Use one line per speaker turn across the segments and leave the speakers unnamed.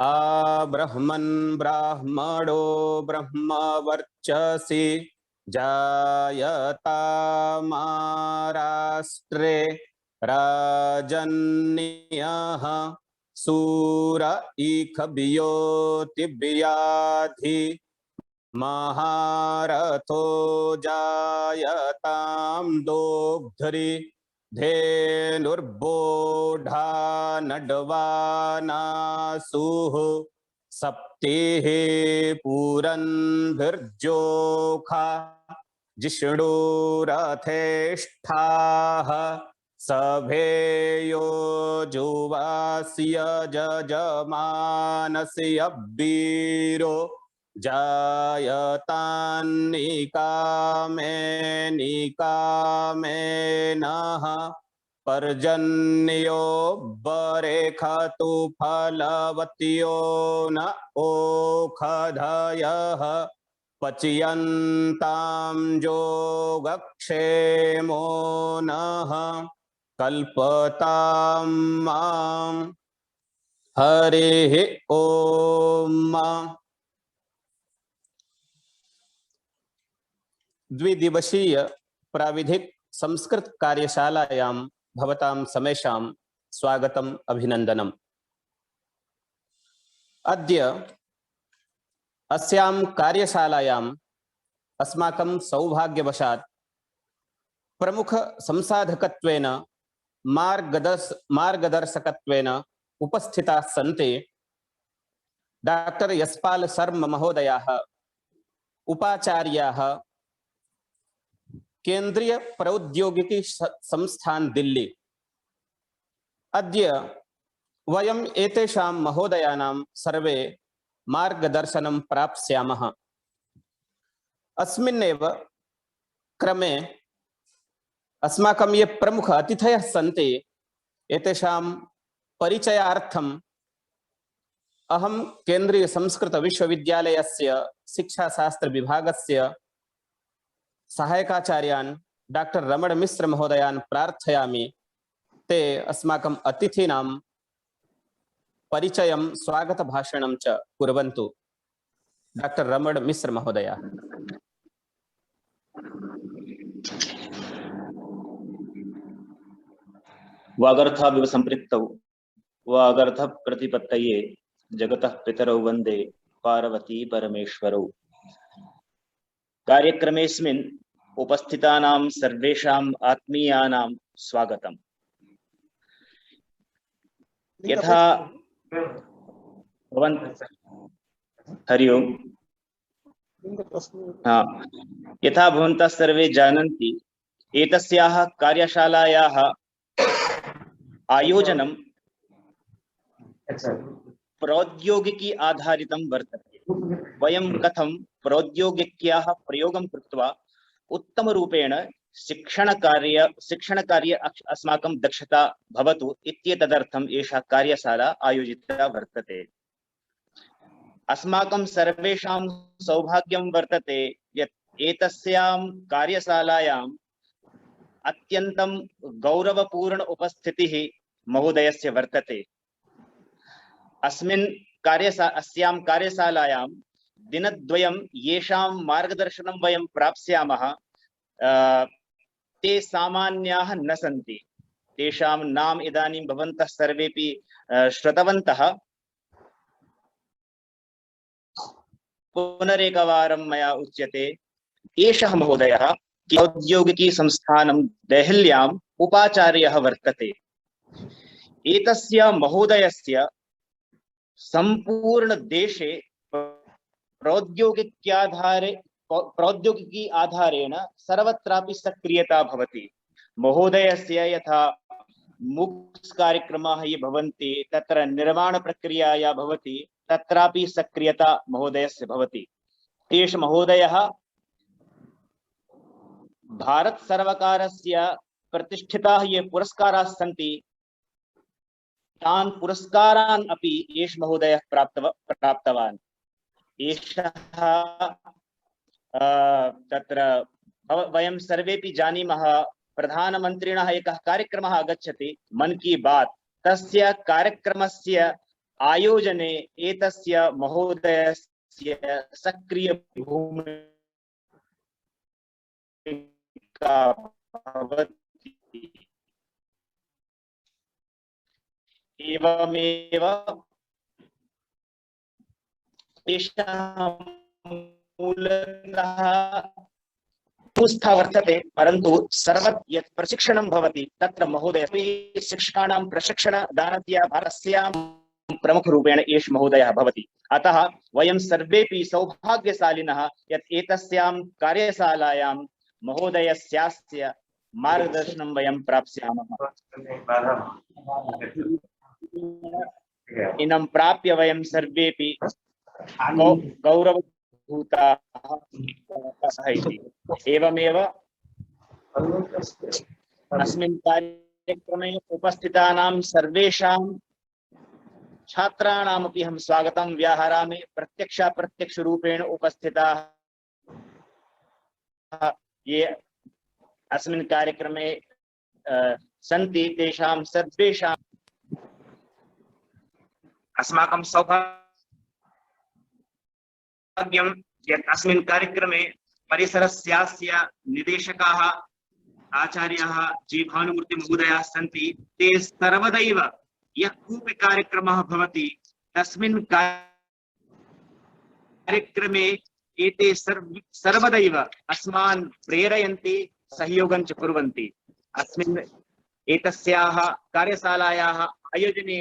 आब्रह्मन् ब्राह्मणो ब्रह्मवर्चसि जायतामाराष्ट्रे राजन्यः सूर इखभियोतिव्याधि महारथो जायतां दोग्धरि धेनुर्बोढा नड्वानासुः सप्तिः पुरन्धिर्जोखा जिष्णुरथेष्ठाः सभेयो जुवास्य जजमानस्य वीरो जायतान्निकामेनः पर्जन्यो बरेखतु फलवत्यो न ओखधयः पच्यन्तां योगक्षेमो नः कल्पतां मां हरिः ओम। द्विदिवसीय प्राविधिक संस्कृत कार्यशालायां भवतां समेषां स्वागतम् अभिनन्दनम्। अद्य अस्यां कार्यशालायाम् अस्माकं सौभाग्यवशात् प्रमुख संसाधकत्वेन मार्गदर्शकत्वेन उपस्थिताः सन्ति डॉक्टर यशपाल शर्मा महोदयाः, उपाचार्याः, केंद्रीय प्रौद्योगिकी संस्थान दिल्ली। अद्य वयम् एतेषां महोदयानां सर्वे मार्गदर्शनं प्राप्स्यामः। अस्मिन्नेव क्रमे अस्माकं ये प्रमुख अतिथयः सन्ति एतेषां परिचयार्थम् अहं केंद्रीय संस्कृत विश्वविद्यालयस्य शिक्षाशास्त्र विभागस्य सहायकाचार्यान् डॉक्टर रमण मिश्र महोदयान् प्रार्थयामि। ते अस्माकम् अतिथीनां परिचयं स्वागत भाषणं च कुर्वन्तु। डॉक्टर रमण मिश्र महोदय।
वागर्थाविव संपृक्तौ वागर्थ प्रतिपत्तये जगतः पितरौ वन्दे पार्वती परमेश्वरौ। कार्यक्रमेऽस्मिन् उपस्थितानां सर्वेषाम् आत्मीयानां स्वागतम्। यथा हरि ओम्। यथा भवन्तः सर्वे जानन्ति, एतस्याः कार्यशालायाः आयोजनं प्रौद्योगिकी आधारितं वर्तते। वयं कथं प्रौद्योगिक्याः प्रयोगं कृत्वा उत्तमरूपेण शिक्षणकार्य अस्माकं दक्षता भवतु इत्येतदर्थम् एषा कार्यशाला आयोजिता वर्तते। अस्माकं सर्वेषां सौभाग्यं वर्तते यत् एतस्यां कार्यशालायाम् अत्यन्तं गौरवपूर्ण उपस्थितिः महोदयस्य वर्तते। अस्यां कार्यशालायां दिनद्वयं येषां मार्गदर्शनं वयं प्राप्स्यामः ते सामान्याः न सन्ति। तेषां नाम इदानीं भवन्तः सर्वेपि श्रुतवन्तः। पुनरेकवारं मया उच्यते, एषः महोदयः औद्योगिकी संस्थानं देहल्याम् उपाचार्यः वर्तते। एतस्य महोदयस्य संपूर्ण देशे प्रौद्योगिकी आधारेण सर्वत्रापि सक्रियता भवति। महोदयस्य यथा मूक्स् कार्यक्रमाः ये भवन्ति, तत्र निर्माण प्रक्रिया या भवति, तत्रापि सक्रियता महोदयस्य भवति। एष महोदयः भारत सर्वकारस्य प्रतिष्ठिताः ये पुरस्काराः सन्ति, तान् पुरस्कारान् अपि एष महोदयः प्राप्तवान्। एषः तत्र वयं सर्वेपि जानीमः, प्रधानमन्त्रिणः एकः कार्यक्रमः आगच्छति, मन की बात। तस्य कार्यक्रमस्य आयोजने एतस्य महोदयस्य सक्रिय भूमिका भवति। एवमेव तेषां मूलतः पुस्तः वर्तते, परन्तु यत् प्रशिक्षणं भवति तत्र महोदयः शिक्षकाणां प्रशिक्षणदानस्य भारतस्यां प्रमुखरूपेण एष महोदयः भवति। अतः वयं सर्वेपि सौभाग्यशालिनः यत् एतस्यां कार्यशालायां महोदयस्यास्य मार्गदर्शनं वयं प्राप्स्यामः। इनं प्राप्य वयं सर्वेपि गौरवभूताः इति। एवमेव अस्मिन् कार्यक्रमे उपस्थितानां सर्वेषां छात्राणामपि अहं स्वागतं व्याहरामि। प्रत्यक्ष रूपेण उपस्थिताः ये अस्मिन् कार्यक्रमे सन्ति तेषां सर्वेषाम् अस्माकं सौभाग्यं यत् अस्मिन् कार्यक्रमे परिसरस्यास्य निदेशकाः आचार्याः जी भानुमूर्ति महोदयाः सन्ति। ते सर्वदैव यः कोऽपि कार्यक्रमः भवति तस्मिन् कार्यक्रमे एते सर्वदैव अस्मान् प्रेरयन्ति, सहयोगं च कुर्वन्ति। अस्मिन् एतस्याः कार्यशालायाः आयोजने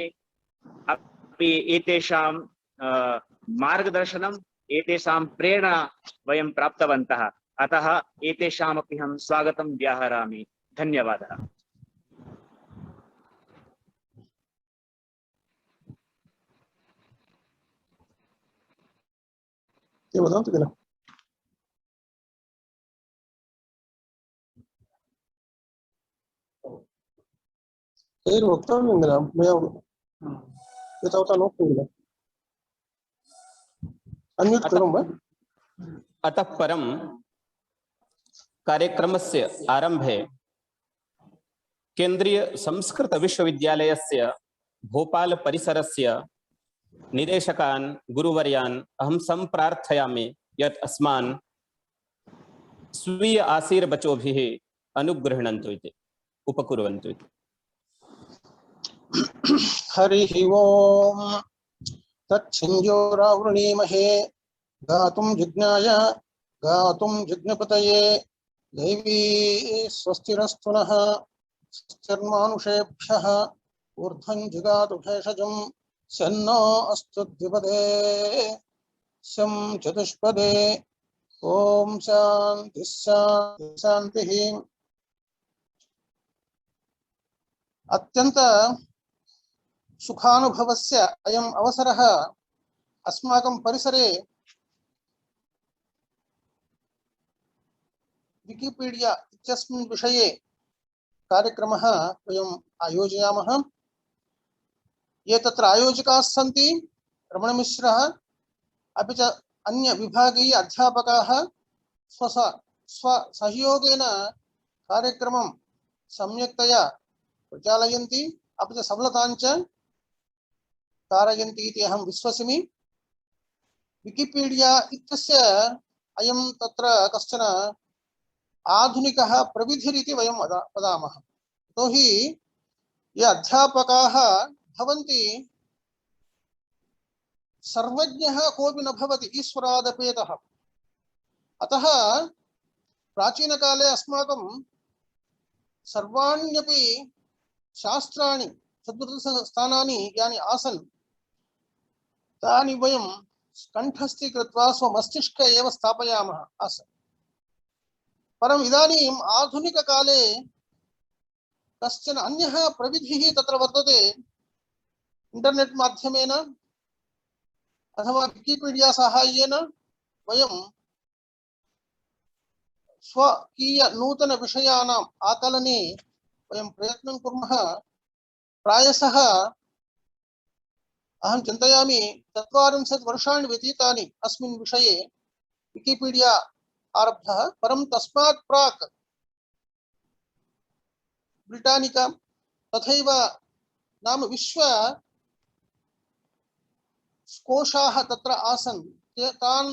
अपि एतेषां मार्गदर्शनम्, एतेषां प्रेरणा वयं प्राप्तवन्तः। अतः एतेषामपि अहं स्वागतं व्याहरामि। धन्यवादः।
अतः परं कार्यक्रमस्य आरंभे केंद्रीय संस्कृत विश्वविद्यालयस्य भोपाल परिसरस्य निदेशकान् गुरुवर्यान् अहं सम्प्रार्थयामि यत् अस्मान् स्वीय आशीर्वचोभिः अनुगृह्णन्तु इति, उपकुर्वन्तु इति।
हरिः ओम् तच्छिञ्जोरावृणीमहे गातुं जिज्ञाय गातुं जिज्ञपतये दैवी स्वस्तिरस्तु नः स्वस्तिर्मानुषेभ्यः ऊर्ध्वं जिगातु भेषजं सन्नो अस्तु द्विपदे शं चतुष्पदे। ओम शांति शांति शांतिः। अत्यंत सुखानुभवस्य अयम् अवसरः अस्माकं परिसरे विकिपीडिया इत्यस्मिन् विषये कार्यक्रमः वयम् आयोजयामः। ये तत्र आयोजकाः सन्ति रमणमिश्रः, अपि च अन्य विभागीय अध्यापकाः स्वसहयोगेन कार्यक्रमं सम्यक्तया प्रचालयन्ति, अपि च सफलतां च कारयन्ति इति अहं विश्वसिमि। विकिपीडिया इत्यस्य अयं तत्र कश्चन आधुनिकः प्रविधिरिति वयं वदामः। यतोहि ये अध्यापकाः भवन्ति सर्वज्ञः कोऽपि न भवति ईश्वरादपेतः। अतः प्राचीनकाले अस्माकं सर्वाण्यपि शास्त्राणि सद्वृत्तस्थानानि यानि आसन् तानि वयं कण्ठस्थीकृत्वा स्वमस्तिष्के एव स्थापयामः आसन्। परम् इदानीम् आधुनिककाले कश्चन अन्यः प्रविधिः तत्र वर्तते। इंटरनेट माध्यमेन अथवा विकिपीडिया साहाय्येन वयं स्वकीय नूतन विषयाणाम् आकलने वयं प्रयत्नं कुर्मः। प्रायशः अहं चिन्तयामि 40 वर्षाणि व्यतीतानि अस्मिन् विषये विकिपीडिया आरब्धः। परं तस्मात् प्राक् ब्रिटानिका तथैव नाम विश्व कोशाः तत्र आसन्, तान्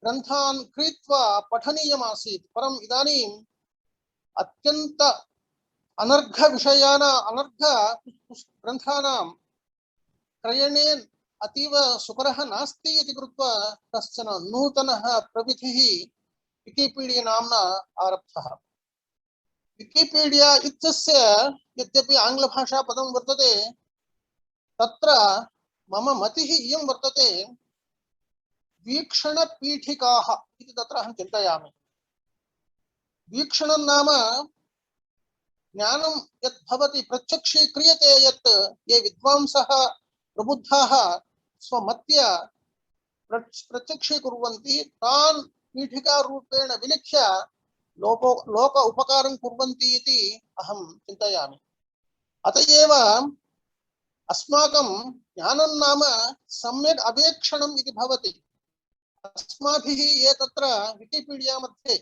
ग्रन्थान् क्रीत्वा पठनीयमासीत्। परम् इदानीम् अत्यन्त अनर्घ ग्रन्थानां क्रयणे अतीव सुकरः नास्ति इति कृत्वा कश्चन नूतनः प्रविधिः विकिपीडिया नाम्ना आरब्धः। विकिपीडिया इत्यस्य यद्यपि आङ्ग्लभाषापदं वर्तते, तत्र मम मतिः इयं वर्तते, वीक्षणपीठिकाः इति तत्र अहं चिन्तयामि। वीक्षणं नाम ज्ञानं यत् भवति, प्रत्यक्षीक्रियते यत् ये विद्वांसः प्रबुद्धाः स्वमत्या प्रत्यक्षीकुर्वन्ति, तान् पीठिकारूपेण विलिख्य लोक उपकारं कुर्वन्ति इति अहं चिन्तयामि। अत एव अस्माकं ज्ञानं नाम सम्यक् अवेक्षणम् इति भवति। अस्माभिः ये तत्र विकिपीडिया मध्ये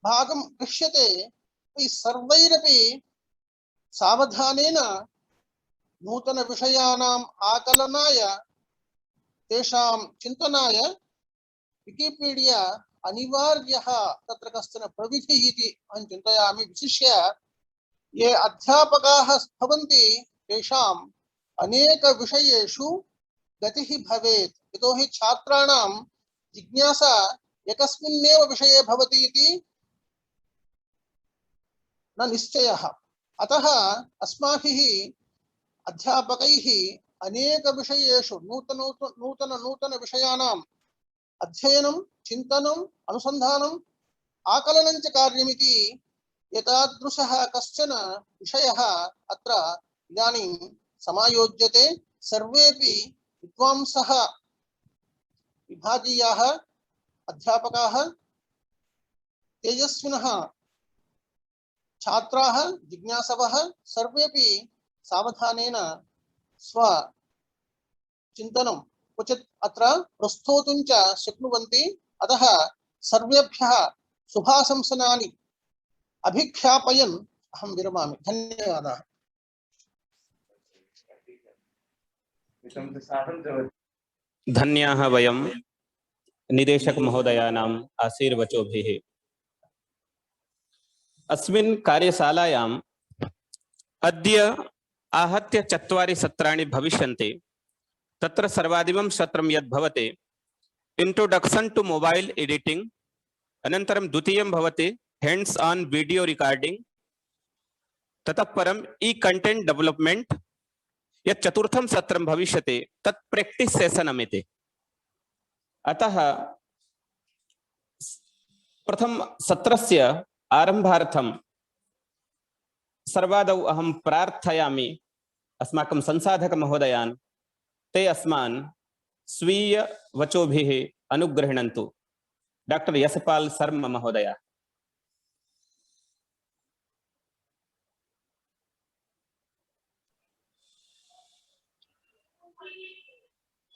भागं गृह्यते, सर्वैरपि सावधानेन नूतनविषयाणाम् आकलनाय, तेषां चिन्तनाय विकिपीडिया अनिवार्यः तत्र कश्चन प्रविधिः इति अहं चिन्तयामि। विशिष्य ये अध्यापकाः भवन्ति, तेषाम् अनेकविषयेषु गतिः भवेत्। यतोहि छात्राणां जिज्ञासा एकस्मिन्नेव विषये भवति इति न निश्चयः। अतः अस्माभिः अध्यापकैः अनेकविषयेषु नूतन विषयाणाम् अध्ययनं, चिन्तनम्, अनुसन्धानम्, आकलनं च कार्यमिति एतादृशः कश्चन विषयः अत्र इदानीं समायोज्यते। सर्वेपि विद्वांसः, विभागीयाः, अध्यापकाः, तेजस्विनः छात्राः, जिज्ञासवः सर्वेपि सावधानेन स्वचिन्तनं क्वचित् अत्र प्रस्तोतुं च शक्नुवन्ति। अतः सर्वेभ्यः शुभाशंसनानि अभिख्यापयन् अहं विरमामि। धन्यवादाः।
धन्याः वयं निदेशक महोदयानाम् आशीर्वचोभिः। अस्मिन् कार्यशालायाम् अद्य आहत्य 4 सत्राणि भविष्यन्ति। तत्र सर्वादिमं सत्रं यद् भवति इंट्रोडक्शन टू मोबाइल एडिटिंग, अनन्तरं द्वितीयं भवति हैंड्स ऑन वीडियो रिकॉर्डिंग, ततः परम ई कंटेंट डेवलपमेंट, यत् चतुर्थं सत्रं भविष्यति तत् प्रैक्टिस सेशन अमिति। अतः प्रथम सत्रस्य आरम्भार्थं सर्वादौ अहं प्रार्थयामि अस्माकं संसाधक महोदयान्, ते अस्मान् स्वीय वचोभिः अनुगृह्णन्तु। डॉक्टर यशपाल शर्मा महोदय।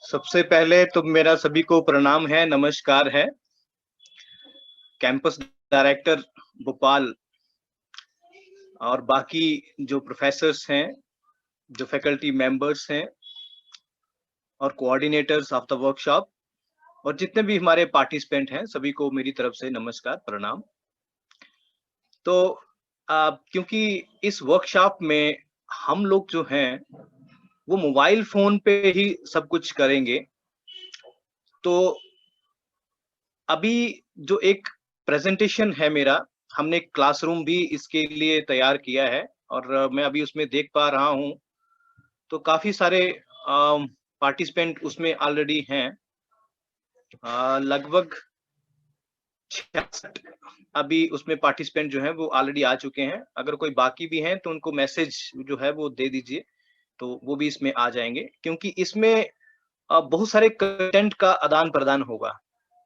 सबसे पहले तो मेरा सभी को प्रणाम है, नमस्कार है। कैंपस डायरेक्टर भोपाल और बाकी जो प्रोफेसर्स हैं, जो फैकल्टी मेंबर्स हैं और कोऑर्डिनेटर्स ऑफ द वर्कशॉप और जितने भी हमारे पार्टिसिपेंट हैं, सभी को मेरी तरफ से नमस्कार, प्रणाम। तो क्योंकि इस वर्कशॉप में हम लोग जो हैं वो मोबाइल फोन पे ही सब कुछ करेंगे, तो अभी जो एक प्रेजेंटेशन है मेरा, हमने क्लासरूम भी इसके लिए तैयार किया है और मैं अभी उसमें देख पा रहा हूं तो काफी सारे पार्टिसिपेंट उसमें ऑलरेडी हैं। लगभग 66 अभी उसमें पार्टिसिपेंट जो हैं वो ऑलरेडी आ चुके हैं। अगर कोई बाकी भी हैं तो उनको मैसेज जो है वो दे दीजिए, तो वो भी इसमें आ जाएंगे, क्योंकि इसमें बहुत सारे कंटेंट का आदान प्रदान होगा।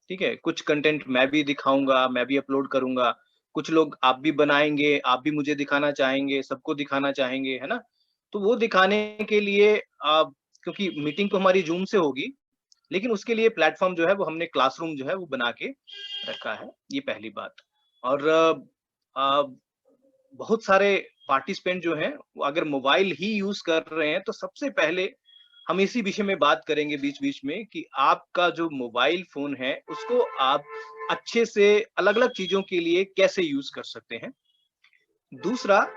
ठीक है, कुछ कंटेंट मैं भी दिखाऊंगा, मैं भी अपलोड करूंगा, कुछ लोग आप भी बनाएंगे, आप भी मुझे दिखाना चाहेंगे, सबको दिखाना चाहेंगे, है ना। तो वो दिखाने के लिए क्योंकि मीटिंग तो हमारी जूम से होगी, लेकिन उसके लिए प्लेटफॉर्म जो है वो हमने क्लासरूम जो है वो बना के रखा है, ये पहली बात। और बहुत सारे पार्टिसिपेंट जो हैं वो अगर मोबाइल ही यूज कर रहे हैं तो सबसे पहले
हम इसी विषय में बात करेंगे बीच बीच में कि आपका जो मोबाइल फोन है उसको आप अच्छे से अलग अलग चीजों के लिए कैसे यूज कर सकते हैं। दूसरा,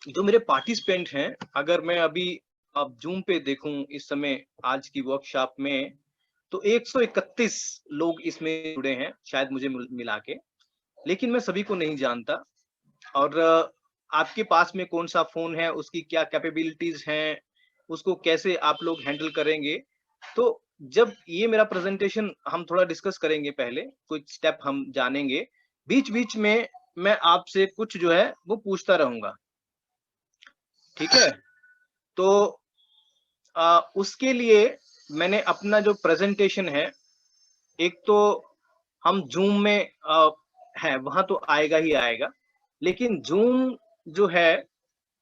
जो मेरे पार्टिसिपेंट हैं, अगर मैं अभी अब जूम पे देखूं इस समय आज की वर्कशॉप में, तो 131 लोग इसमें जुड़े हैं शायद मुझे मिला के, लेकिन मैं सभी को नहीं जानता। और आपके पास में कौन सा फोन है, उसकी क्या कैपेबिलिटीज हैं, उसको कैसे आप लोग हैंडल करेंगे, तो जब ये मेरा प्रेजेंटेशन हम थोड़ा डिस्कस करेंगे, पहले कुछ स्टेप हम जानेंगे, बीच बीच में मैं आपसे कुछ जो है वो पूछता रहूंगा, ठीक है। तो उसके लिए मैंने अपना जो प्रेजेंटेशन है, एक तो हम जूम में है वहां तो आएगा ही आएगा, लेकिन जूम जो है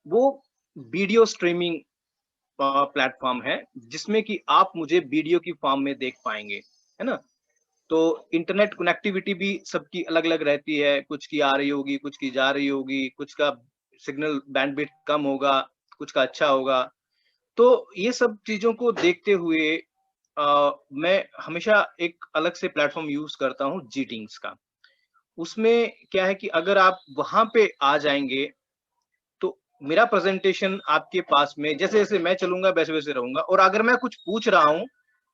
वो वीडियो स्ट्रीमिंग प्लेटफॉर्म है जिसमें कि आप मुझे वीडियो की फॉर्म में देख पाएंगे, है ना। तो इंटरनेट कनेक्टिविटी भी सबकी अलग अलग रहती है, कुछ की आ रही होगी, कुछ की जा रही होगी, कुछ का सिग्नल बैंडविड्थ कम होगा, कुछ का अच्छा होगा। तो ये सब चीजों को देखते हुए मैं हमेशा एक अलग से प्लेटफॉर्म यूज करता हूँ, जीटिंग्स का। उसमें क्या है कि अगर आप वहां पे आ जाएंगे तो मेरा प्रेजेंटेशन आपके पास में जैसे जैसे मैं चलूंगा वैसे वैसे रहूंगा, और अगर मैं कुछ पूछ रहा हूँ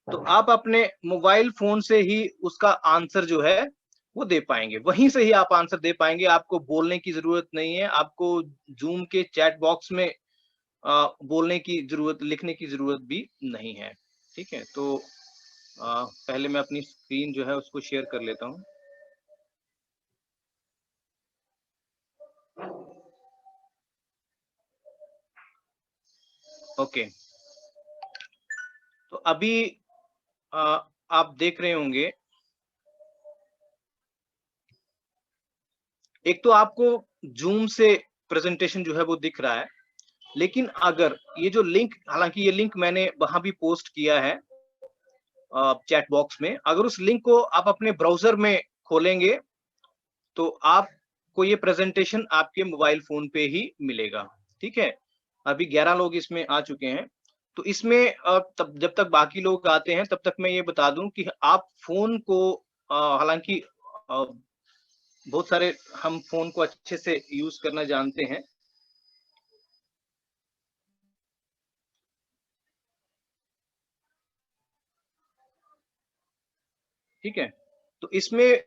तो आप अपने मोबाइल फोन से ही उसका आंसर जो है वो दे पाएंगे, वहीं से ही आप आंसर दे पाएंगे। आपको बोलने की जरूरत नहीं है, आपको जूम के चैट बॉक्स में बोलने की जरूरत, लिखने की जरूरत भी नहीं है, ठीक है। तो पहले मैं अपनी स्क्रीन जो है उसको शेयर कर लेता हूँ। ओके, तो अभी आप देख रहे होंगे, एक तो आपको जूम से प्रेजेंटेशन जो है वो दिख रहा है, लेकिन अगर ये जो लिंक, हालांकि ये लिंक मैंने वहां भी पोस्ट किया है चैट बॉक्स में, अगर उस लिंक को आप अपने ब्राउजर में खोलेंगे तो आपको ये प्रेजेंटेशन आपके मोबाइल फोन पे ही मिलेगा, ठीक है। अभी 11 लोग इसमें आ चुके हैं, तो इसमें तब जब तक बाकी लोग आते हैं तब तक मैं ये बता दूं कि आप फोन को हालांकि बहुत सारे हम फोन को अच्छे से यूज करना जानते हैं, ठीक है। तो इसमें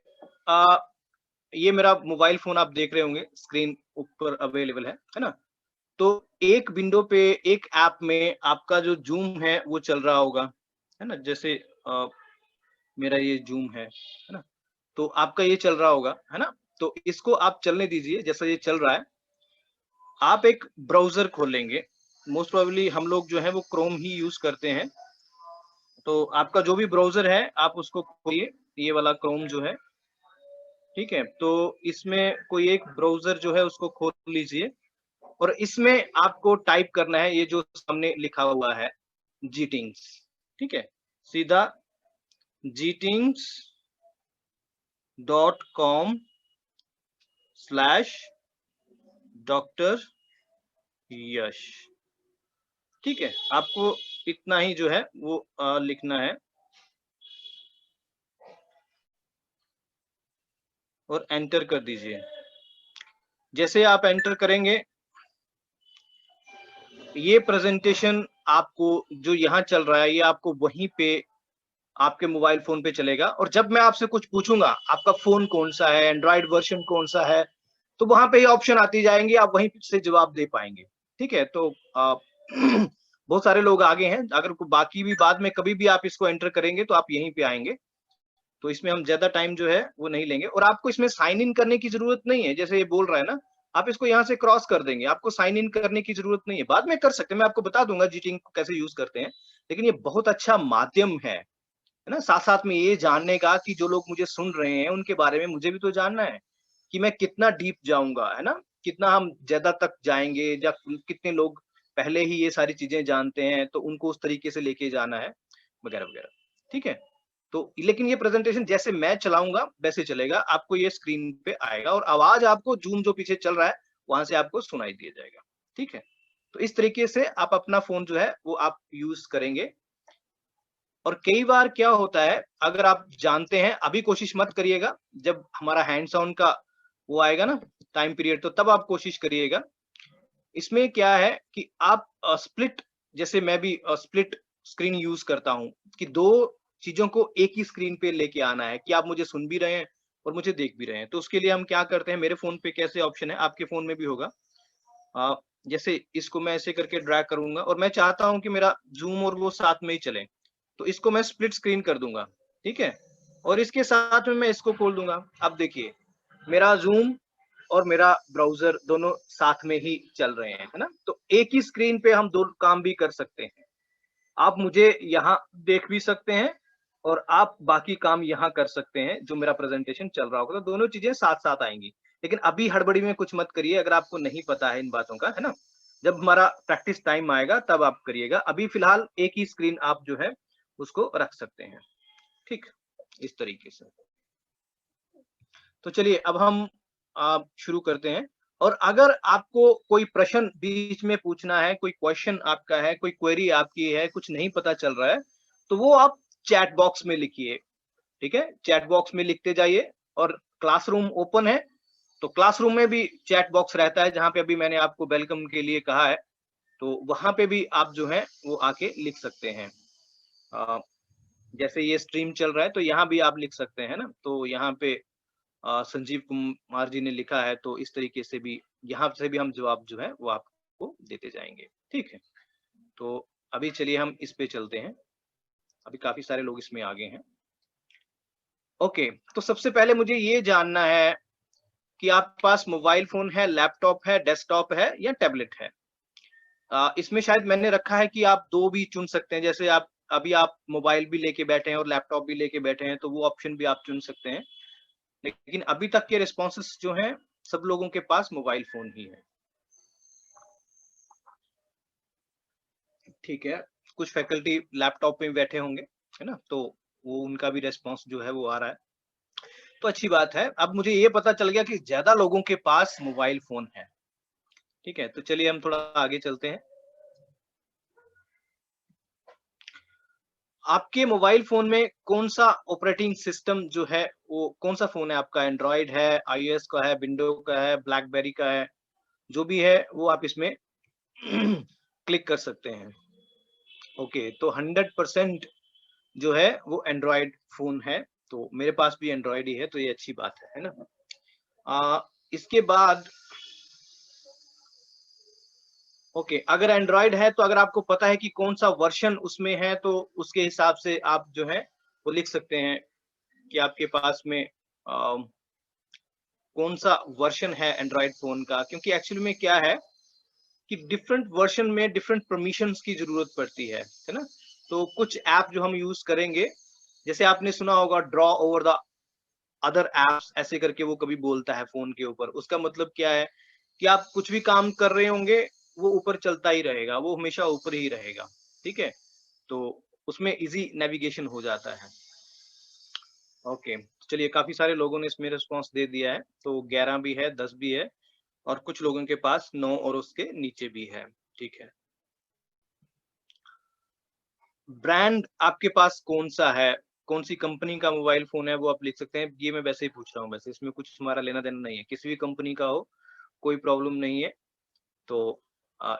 ये मेरा मोबाइल फोन आप देख रहे होंगे, स्क्रीन ऊपर अवेलेबल है ना। तो एक विंडो पे, एक ऐप में आपका जो जूम है वो चल रहा होगा, है ना। जैसे मेरा ये जूम है ना, तो आपका ये चल रहा होगा, है ना। तो इसको आप चलने दीजिए, जैसा ये चल रहा है आप एक ब्राउजर खोलेंगे, मोस्ट प्रोबेबली हम लोग जो है वो क्रोम ही यूज करते हैं, तो आपका जो भी ब्राउजर है आप उसको खोलिए, ये वाला क्रोम जो है, ठीक है। तो इसमें कोई एक ब्राउजर जो है उसको खोल लीजिए, और इसमें आपको टाइप करना है ये जो सामने लिखा हुआ है, जीटिंग्स, ठीक है। सीधा gtings.com/डॉक्टर यश, ठीक है। आपको इतना ही जो है वो लिखना है और एंटर कर दीजिए। जैसे आप एंटर करेंगे, ये प्रेजेंटेशन आपको जो यहाँ चल रहा है ये आपको वहीं पे आपके मोबाइल फोन पे चलेगा, और जब मैं आपसे कुछ पूछूंगा आपका फोन कौन सा है, एंड्रॉइड वर्जन कौन सा है, तो वहां पे ये ऑप्शन आती जाएंगे, आप वहीं से जवाब दे पाएंगे, ठीक है। तो बहुत सारे लोग आगे हैं, अगर बाकी भी बाद में कभी भी आप इसको एंटर करेंगे तो आप यहीं पे आएंगे, तो इसमें हम ज्यादा टाइम जो है वो नहीं लेंगे। और आपको इसमें साइन इन करने की जरूरत नहीं है, जैसे ये बोल रहा है ना, आप इसको यहाँ से क्रॉस कर देंगे, आपको साइन इन करने की जरूरत नहीं है, बाद में कर सकते हैं, मैं आपको बता दूंगा जीटिंग को कैसे यूज करते हैं। लेकिन ये बहुत अच्छा माध्यम है ना, साथ साथ में ये जानने का कि जो लोग मुझे सुन रहे हैं उनके बारे में मुझे भी तो जानना है कि मैं कितना डीप जाऊंगा, है ना, कितना हम ज्यादा तक जाएंगे, या कितने लोग पहले ही ये सारी चीजें जानते हैं तो उनको उस तरीके से लेके जाना है, वगैरह वगैरह, ठीक है। तो लेकिन ये प्रेजेंटेशन जैसे मैं चलाऊंगा वैसे चलेगा, आपको ये स्क्रीन पे आएगा और आवाज आपको जूम जो पीछे चल रहा है वहां से आपको सुनाई दिया जाएगा, ठीक है। तो इस तरीके से आप अपना फोन जो है वो आप यूज करेंगे। और कई बार क्या होता है, अगर आप जानते हैं, अभी कोशिश मत करिएगा, जब हमारा हैंड्स ऑन का वो आएगा ना टाइम पीरियड, तो तब आप कोशिश करिएगा। इसमें क्या है कि आप स्प्लिट, जैसे मैं भी स्प्लिट स्क्रीन यूज करता हूं, कि दो चीजों को एक ही स्क्रीन पे लेके आना है, कि आप मुझे सुन भी रहे हैं और मुझे देख भी रहे हैं। तो उसके लिए हम क्या करते हैं, मेरे फोन पे कैसे ऑप्शन है, आपके फोन में भी होगा। जैसे इसको मैं ऐसे करके ड्रैग करूंगा और मैं चाहता हूं कि मेरा जूम और वो साथ में ही चले, तो इसको मैं स्प्लिट स्क्रीन कर दूंगा, ठीक है। और इसके साथ में मैं इसको खोल दूंगा। अब देखिए मेरा जूम और मेरा ब्राउजर दोनों साथ में ही चल रहे हैं, है ना। तो एक ही स्क्रीन पे हम दो काम भी कर सकते हैं। आप मुझे यहाँ देख भी सकते हैं और आप बाकी काम यहाँ कर सकते हैं, जो मेरा प्रेजेंटेशन चल रहा होगा। तो दोनों चीजें साथ साथ आएंगी। लेकिन अभी हड़बड़ी में कुछ मत करिए, अगर आपको नहीं पता है इन बातों का, है ना। जब हमारा प्रैक्टिस टाइम आएगा तब आप करिएगा। अभी फिलहाल एक ही स्क्रीन आप जो है उसको रख सकते हैं, ठीक, इस तरीके से। तो चलिए अब हम शुरू करते हैं। और अगर आपको कोई प्रश्न बीच में पूछना है, कोई क्वेश्चन आपका है, कोई क्वेरी आपकी है, कुछ नहीं पता चल रहा है, तो वो आप चैट बॉक्स में लिखिए, ठीक है। चैट बॉक्स में लिखते जाइए। और क्लासरूम ओपन है, तो क्लासरूम में भी चैट बॉक्स रहता है, जहां पे अभी मैंने आपको वेलकम के लिए कहा है, तो वहां पे भी आप जो है वो आके लिख सकते हैं। जैसे ये स्ट्रीम चल रहा है तो यहाँ भी आप लिख सकते हैं ना। तो यहाँ पे संजीव कुमार जी ने लिखा है, तो इस तरीके से भी यहाँ से भी हम जवाब जो है वो आपको देते जाएंगे, ठीक है। तो अभी चलिए हम इस पे चलते हैं। अभी काफी सारे लोग इसमें आगे हैं। ओके, तो सबसे पहले मुझे ये जानना है कि आपके पास मोबाइल फोन है, लैपटॉप है, डेस्कटॉप है या टैबलेट है। इसमें शायद मैंने रखा है कि आप दो भी चुन सकते हैं। जैसे आप मोबाइल भी लेके बैठे हैं और लैपटॉप भी लेके बैठे हैं, तो वो ऑप्शन भी आप चुन सकते हैं। लेकिन अभी तक के रिस्पॉन्सेस जो हैं, सब लोगों के पास मोबाइल फोन ही है, ठीक है। कुछ फैकल्टी लैपटॉप में बैठे होंगे, है ना, तो वो उनका भी रेस्पॉन्स जो है वो आ रहा है, तो अच्छी बात है। अब मुझे ये पता चल गया कि ज्यादा लोगों के पास मोबाइल फोन है, ठीक है। तो चलिए हम थोड़ा आगे चलते हैं। आपके मोबाइल फोन में कौन सा ऑपरेटिंग सिस्टम जो है, वो कौन सा फोन है आपका, एंड्रॉइड है, आईओएस का है, विंडो का है, ब्लैकबेरी का है, जो भी है वो आप इसमें क्लिक कर सकते हैं। ओके, तो 100% जो है वो एंड्रॉइड फोन है। तो मेरे पास भी एंड्रॉइड ही है, तो ये अच्छी बात है ना। इसके बाद ओके, अगर एंड्रॉइड है तो अगर आपको पता है कि कौन सा वर्जन उसमें है, तो उसके हिसाब से आप जो है वो लिख सकते हैं कि आपके पास में कौन सा वर्जन है एंड्रॉइड फोन का। क्योंकि एक्चुअली में क्या है कि डिफरेंट वर्जन में डिफरेंट परमिशंस की जरूरत पड़ती है ना। तो कुछ ऐप जो हम यूज करेंगे, जैसे आपने सुना होगा draw over the other apps, ऐसे करके वो कभी बोलता है फोन के ऊपर। उसका मतलब क्या है कि आप कुछ भी काम कर रहे होंगे, वो ऊपर चलता ही रहेगा, वो हमेशा ऊपर ही रहेगा, ठीक है। तो उसमें इजी नेविगेशन हो जाता है। ओके, चलिए काफी सारे लोगों ने इसमें रिस्पॉन्स दे दिया है। तो 11 भी है, 10 भी है, और कुछ लोगों के पास 9 और उसके नीचे भी है, ठीक है। ब्रांड आपके पास कौन सा है, कौन सी कंपनी का मोबाइल फोन है, वो आप लिख सकते हैं। ये मैं वैसे ही पूछ रहा हूँ, वैसे इसमें कुछ हमारा लेना देना नहीं है, किसी भी कंपनी का हो कोई प्रॉब्लम नहीं है। तो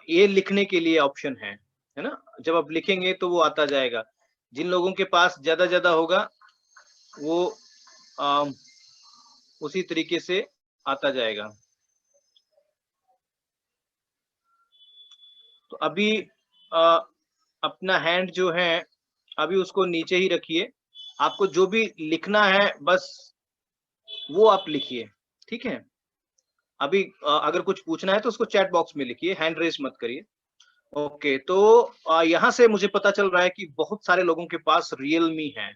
ये लिखने के लिए ऑप्शन है ना। जब आप लिखेंगे तो वो आता जाएगा। जिन लोगों के पास ज्यादा होगा वो उसी तरीके से आता जाएगा। तो अभी अपना हैंड जो है अभी उसको नीचे ही रखिए। आपको जो भी लिखना है बस वो आप लिखिए, ठीक है। अभी अगर कुछ पूछना है तो उसको चैट बॉक्स में लिखिए, हैंड रेस मत करिए। ओके, तो यहाँ से मुझे पता चल रहा है कि बहुत सारे लोगों के पास रियलमी है।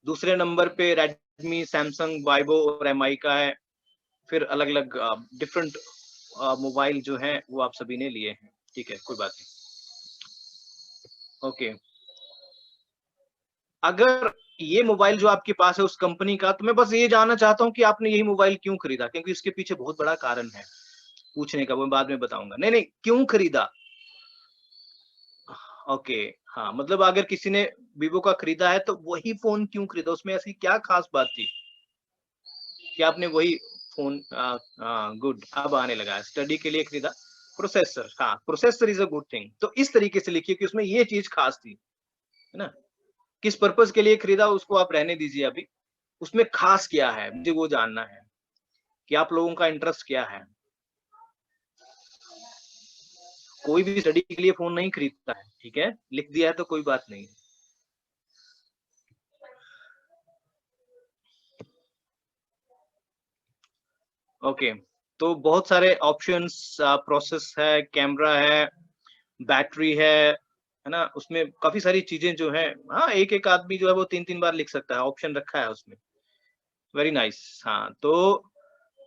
दूसरे नंबर पे रेडमी, सैमसंग, वाइबो और एमआई का है। फिर अलग अलग डिफरेंट मोबाइल जो है वो आप सभी ने लिए हैं, ठीक है, कोई बात नहीं। ओके, अगर ये मोबाइल जो आपके पास है उस कंपनी का, तो मैं बस ये जानना चाहता हूँ कि आपने यही मोबाइल क्यों खरीदा। क्योंकि इसके पीछे बहुत बड़ा कारण है पूछने का, वो बाद में बताऊंगा। नहीं, क्यों खरीदा, ओके, हाँ, मतलब अगर किसी ने वीवो का खरीदा है तो वही फोन क्यों खरीदा, उसमें ऐसी क्या खास बात थी कि आपने वही फोन, गुड, अब आने लगा है, स्टडी के लिए खरीदा। प्रोसेसर, हाँ, processor is a good thing. तो इस तरीके से लिखिए कि उसमें ये चीज खास थी, है ना। किस पर्पस के लिए खरीदा उसको आप रहने दीजिए अभी, उसमें खास क्या है मुझे वो जानना है कि आप लोगों का इंटरेस्ट क्या है। कोई भी स्टडी के लिए फोन नहीं खरीदता है, ठीक है, लिख दिया है तो कोई बात नहीं। ओके, तो बहुत सारे ऑप्शंस, प्रोसेस है, कैमरा है, बैटरी है ना, उसमें काफी सारी चीजें जो है, हाँ, एक एक आदमी जो है वो 3-3 बार लिख सकता है, ऑप्शन रखा है उसमें। Very nice. हाँ, तो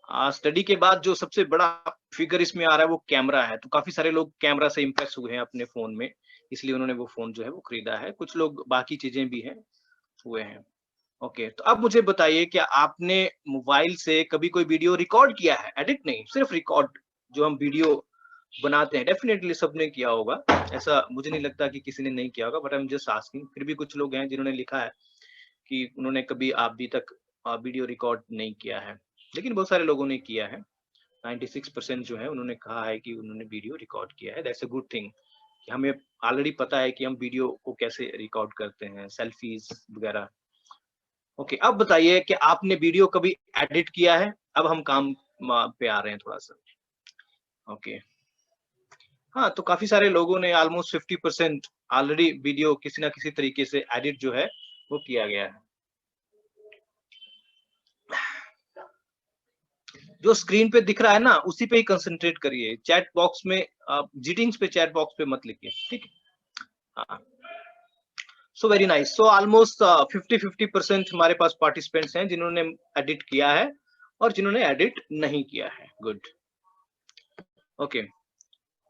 स्टडी के बाद जो सबसे बड़ा फिगर इसमें आ रहा है वो कैमरा है। तो काफी सारे लोग कैमरा से इम्प्रेस हुए हैं अपने फोन में, इसलिए उन्होंने वो फोन जो है वो खरीदा है। कुछ लोग बाकी चीजें भी हैं हुए हैं। ओके, तो अब मुझे बताइए, क्या आपने मोबाइल से कभी कोई वीडियो रिकॉर्ड किया है? एडिट नहीं, सिर्फ रिकॉर्ड। जो हम वीडियो बनाते हैं, डेफिनेटली सबने किया होगा, ऐसा मुझे नहीं लगता कि किसी ने नहीं किया होगा, but I am just asking. फिर भी कुछ लोग हैं जिन्होंने लिखा है कि उन्होंने कभी अभी तक वीडियो रिकॉर्ड नहीं किया है, लेकिन बहुत सारे लोगों ने किया है। 96% जो है उन्होंने कहा है कि उन्होंने वीडियो रिकॉर्ड किया है। दैट्स अ गुड थिंग कि हमें ऑलरेडी पता है कि हम वीडियो को कैसे रिकॉर्ड करते हैं, सेल्फीज वगैरह। ओके, अब बताइए कि आपने वीडियो कभी एडिट किया है? अब हम काम पे आ रहे हैं थोड़ा सा। ओके, हाँ, तो काफी सारे लोगों ने, ऑलमोस्ट 50% ऑलरेडी वीडियो किसी ना किसी तरीके से एडिट जो है वो किया गया है। जो स्क्रीन पे दिख रहा है ना, उसी पे ही कंसंट्रेट करिए। चैट बॉक्स में, जीटिंग्स पे, चैट बॉक्स पे मत लिखिए, ठीक है। हाँ, so very nice. So almost 50-50% हमारे पास पार्टिसिपेंट्स हैं जिन्होंने एडिट किया है और जिन्होंने एडिट नहीं किया है। गुड। ओके,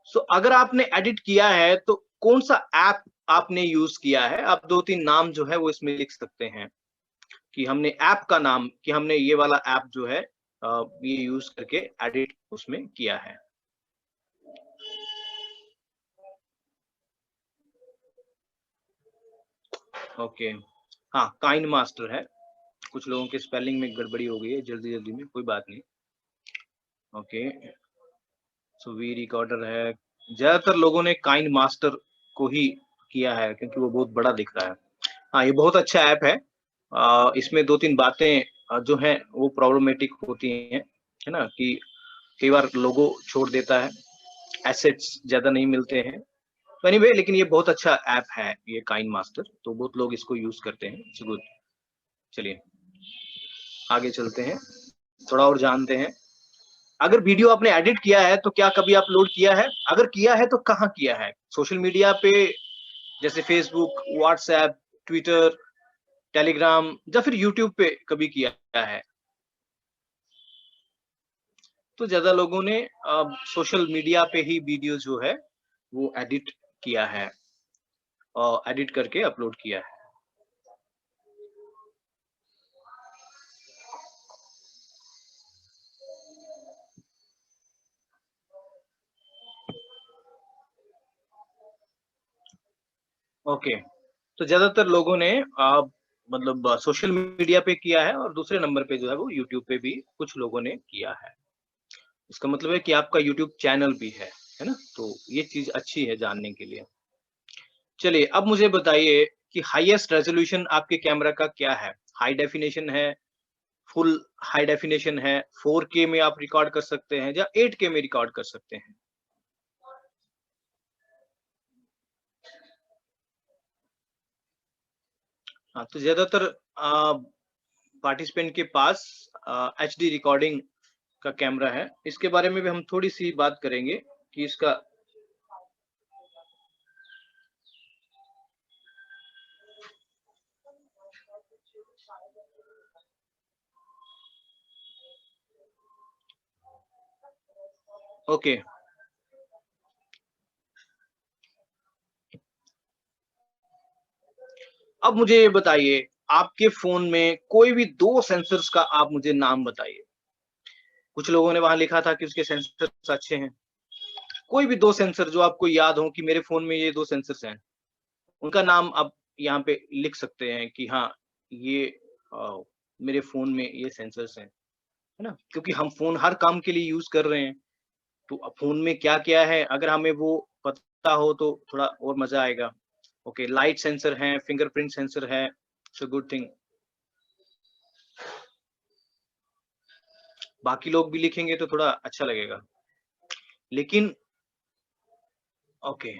सो अगर आपने एडिट किया है तो कौन सा ऐप आपने यूज किया है? आप 2-3 नाम जो है वो इसमें लिख सकते हैं कि हमने ऐप का नाम, कि हमने ये वाला ऐप जो है ये यूज करके एडिट उसमें किया है। ओके, हाँ, काइंड मास्टर है। कुछ लोगों के स्पेलिंग में गड़बड़ी हो गई है जल्दी जल्दी में, कोई बात नहीं। ओके, सो वी रिकॉर्डर है। ज्यादातर लोगों ने काइंड मास्टर को ही किया है क्योंकि वो बहुत बड़ा दिख रहा है। हाँ, ये बहुत अच्छा ऐप है। इसमें 2-3 बातें जो हैं वो प्रॉब्लमेटिक होती हैं, है ना, कि कई बार लोगो छोड़ देता है, एसेट्स ज्यादा नहीं मिलते हैं। तो एनीवे, लेकिन ये बहुत अच्छा ऐप है ये काइंड मास्टर, तो बहुत लोग इसको यूज करते हैं। It's good. चलिए आगे चलते हैं, थोड़ा और जानते हैं। अगर वीडियो आपने एडिट किया है तो क्या कभी अपलोड किया है? अगर किया है तो कहाँ किया है? सोशल मीडिया पे, जैसे फेसबुक, व्हाट्सएप, ट्विटर, टेलीग्राम, या फिर यूट्यूब पे कभी किया है? तो ज्यादा लोगों ने सोशल मीडिया पे ही वीडियो जो है वो एडिट किया है और एडिट करके अपलोड किया है। ओके, तो ज्यादातर लोगों ने मतलब सोशल मीडिया पे किया है और दूसरे नंबर पे जो है वो यूट्यूब पे भी कुछ लोगों ने किया है। इसका मतलब है कि आपका यूट्यूब चैनल भी है ना, तो ये चीज अच्छी है जानने के लिए। चलिए अब मुझे बताइए कि हाईएस्ट रेजोल्यूशन आपके कैमरा का क्या है? हाई डेफिनेशन है, फुल हाई डेफिनेशन है, 4K में आप रिकॉर्ड कर सकते हैं या 8K में रिकॉर्ड कर सकते हैं? हाँ, तो ज्यादातर पार्टिसिपेंट के पास HD रिकॉर्डिंग का कैमरा है। इसके बारे में भी हम थोड़ी सी बात करेंगे कि इसका ओके, अब मुझे ये बताइए, आपके फोन में कोई भी 2 सेंसर्स का आप मुझे नाम बताइए। कुछ लोगों ने वहां लिखा था कि उसके सेंसर्स अच्छे हैं। कोई भी 2 सेंसर जो आपको याद हो कि मेरे फोन में ये 2 सेंसर्स हैं। उनका नाम आप यहाँ पे लिख सकते हैं कि हाँ ये मेरे फोन में ये सेंसर्स हैं, है ना, क्योंकि हम फोन हर काम के लिए यूज कर रहे हैं। तो अब फोन में क्या क्या है अगर हमें वो पता हो तो थोड़ा और मजा आएगा। ओके, लाइट सेंसर है, फिंगरप्रिंट सेंसर है, सो गुड थिंग। बाकी लोग भी लिखेंगे तो थोड़ा अच्छा लगेगा, लेकिन ओके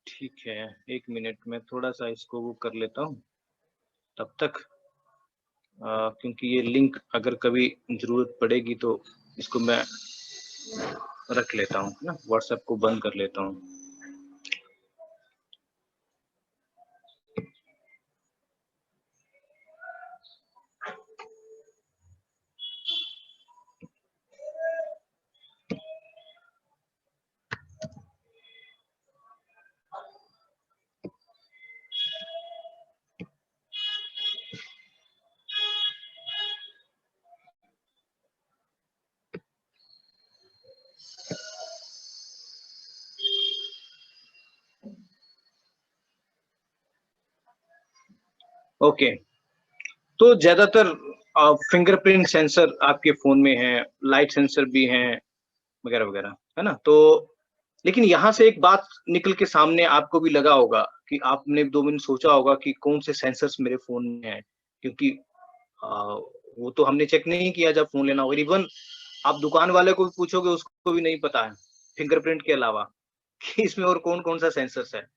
ठीक है, 1 मिनट में थोड़ा सा इसको वो कर लेता हूँ तब तक, क्योंकि ये लिंक अगर कभी जरूरत पड़ेगी तो इसको मैं रख लेता हूँ ना, व्हाट्सएप को बंद कर लेता हूँ। ओके, तो ज्यादातर फिंगरप्रिंट सेंसर आपके फोन में है, लाइट सेंसर भी हैं वगैरह वगैरह, है ना। तो लेकिन यहाँ से एक बात निकल के सामने आपको भी लगा होगा कि आपने 2 मिनट सोचा होगा कि कौन से सेंसर्स मेरे फोन में हैं, क्योंकि वो तो हमने चेक नहीं किया जब फोन लेना होगा। इवन आप दुकान वाले को भी पूछोगे उसको भी नहीं पता है फिंगरप्रिंट के अलावा कि इसमें और कौन कौन सा सेंसर्स है।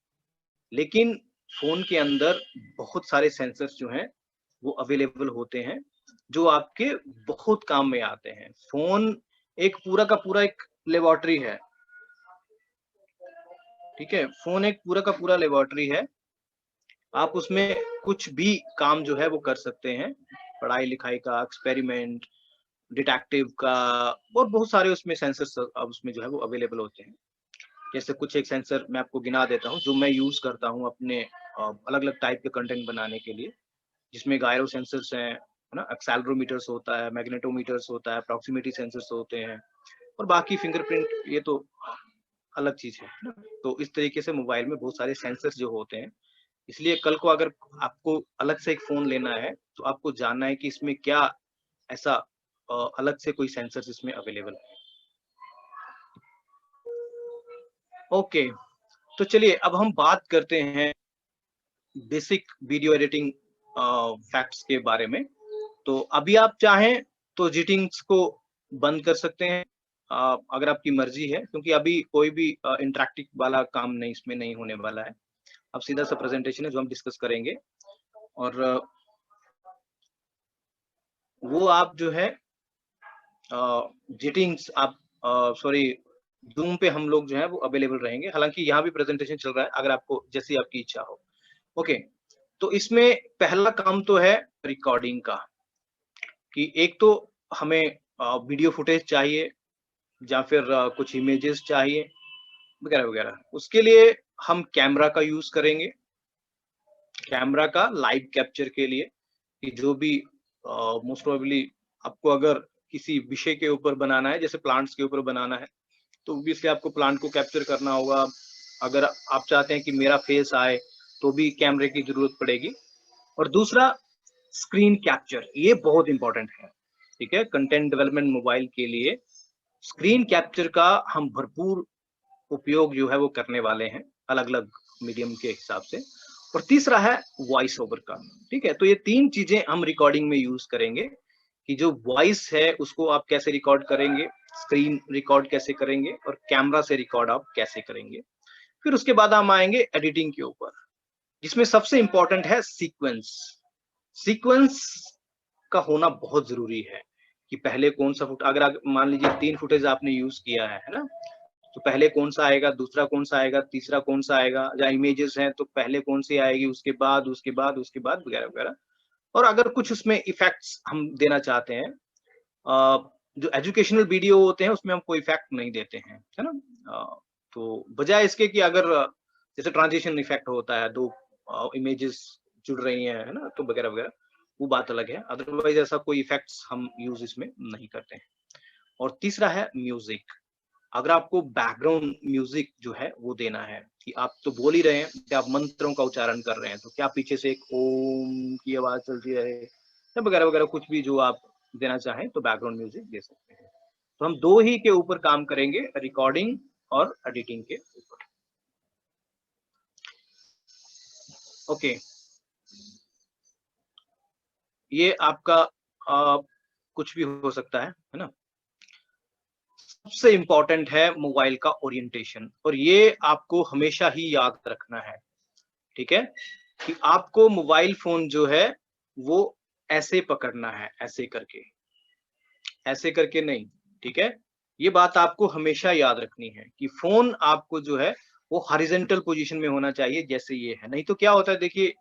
लेकिन फोन के अंदर बहुत सारे सेंसर्स जो हैं वो अवेलेबल होते हैं जो आपके बहुत काम में आते हैं। फोन एक पूरा का पूरा एक लेबोरेटरी है, ठीक है, फोन एक पूरा का पूरा लेबोरेटरी है। आप उसमें कुछ भी काम जो है वो कर सकते हैं, पढ़ाई लिखाई का, एक्सपेरिमेंट, डिटेक्टिव का, और बहुत सारे उसमें सेंसर्स अब उसमें जो है वो अवेलेबल होते हैं। जैसे कुछ एक सेंसर मैं आपको गिना देता हूँ जो मैं यूज करता हूँ अपने अलग अलग टाइप के कंटेंट बनाने के लिए, जिसमें गायरो सेंसर्स हैं, है ना, एक्सेलेरोमीटर्स होता है, मैग्नेटोमीटर्स होता है, प्रॉक्सिमिटी सेंसर्स होते हैं, और बाकी फिंगरप्रिंट ये तो अलग चीज है ना। तो इस तरीके से मोबाइल में बहुत सारे सेंसर्स जो होते हैं, इसलिए कल को अगर आपको अलग से एक फोन लेना है तो आपको जानना है कि इसमें क्या ऐसा अलग से कोई सेंसर्स इसमें अवेलेबल है। ओके, तो चलिए अब हम बात करते हैं बेसिक वीडियो एडिटिंग फैक्ट्स के बारे में। तो अभी आप चाहें तो जीटिंग्स को बंद कर सकते हैं, अगर आपकी मर्जी है, क्योंकि अभी कोई भी इंटरेक्टिव वाला काम नहीं इसमें नहीं होने वाला है। अब सीधा सा प्रेजेंटेशन है जो हम डिस्कस करेंगे, और वो आप जो है जीटिंग्स आप सॉरी जूम पे हम लोग जो है वो अवेलेबल रहेंगे, हालांकि यहाँ भी प्रेजेंटेशन चल रहा है, अगर आपको जैसी आपकी इच्छा हो। ओके, तो इसमें पहला काम तो है रिकॉर्डिंग का, कि एक तो हमें वीडियो फुटेज चाहिए या फिर कुछ इमेजेस चाहिए वगैरह वगैरह। उसके लिए हम कैमरा का यूज करेंगे, कैमरा का लाइव कैप्चर के लिए, कि जो भी मोस्ट प्रोबेबली आपको अगर किसी विषय के ऊपर बनाना है, जैसे प्लांट्स के ऊपर बनाना है, तो ऑब्वियसली आपको प्लांट को कैप्चर करना होगा। अगर आप चाहते हैं कि मेरा फेस आए तो भी कैमरे की जरूरत पड़ेगी। और दूसरा स्क्रीन कैप्चर, ये बहुत इंपॉर्टेंट है, ठीक है, कंटेंट डेवलपमेंट मोबाइल के लिए स्क्रीन कैप्चर का हम भरपूर उपयोग जो है वो करने वाले हैं अलग अलग मीडियम के हिसाब से। और तीसरा है वॉइस ओवर का, ठीक है। तो ये 3 चीजें हम रिकॉर्डिंग में यूज करेंगे, कि जो वॉइस है उसको आप कैसे रिकॉर्ड करेंगे, स्क्रीन रिकॉर्ड कैसे करेंगे, और कैमरा से रिकॉर्ड आप कैसे करेंगे। फिर उसके बाद हम आएंगे एडिटिंग के ऊपर, जिसमें सबसे इंपॉर्टेंट है सीक्वेंस। सीक्वेंस का होना बहुत जरूरी है, कि पहले कौन सा अगर मान लीजिए 3 फुटेज आपने यूज किया है ना, तो पहले कौन सा आएगा, दूसरा कौन सा आएगा, तीसरा कौन सा आएगा, या इमेजेस हैं तो पहले कौन सी आएगी, उसके बाद वगैरह वगैरह। और अगर कुछ उसमें इफेक्ट्स हम देना चाहते हैं, जो एजुकेशनल वीडियो होते हैं उसमें हम कोई इफेक्ट नहीं देते हैं, है ना। तो बजाय इसके कि अगर जैसे ट्रांजिशन इफेक्ट होता है, 2 इमेजेस जुड़ रही हैं, है ना, तो वगैरह वगैरह, वो बात अलग है, अदरवाइज ऐसा कोई इफेक्ट्स हम यूज इसमें नहीं करते हैं। और तीसरा है म्यूजिक। अगर आपको बैकग्राउंड म्यूजिक जो है वो देना है, कि आप तो बोल ही रहे हैं कि आप मंत्रों का उच्चारण कर रहे हैं, तो क्या पीछे से एक ओम की आवाज चलती रहे या वगैरह वगैरह, कुछ भी जो आप देना चाहें तो बैकग्राउंड म्यूजिक दे सकते हैं। तो हम दो ही के ऊपर काम करेंगे, रिकॉर्डिंग और एडिटिंग के ऊपर। ओके, ये आपका कुछ भी हो सकता है ना। सबसे इंपॉर्टेंट है मोबाइल का ओरिएंटेशन, और ये आपको हमेशा ही याद रखना है, ठीक है, कि आपको मोबाइल फोन जो है वो ऐसे पकड़ना है, ऐसे करके नहीं, ठीक है। ये बात आपको हमेशा याद रखनी है कि फोन आपको जो है वो हॉरिजॉन्टल पोजीशन में होना चाहिए, जैसे ये है। नहीं तो क्या होता है, देखिए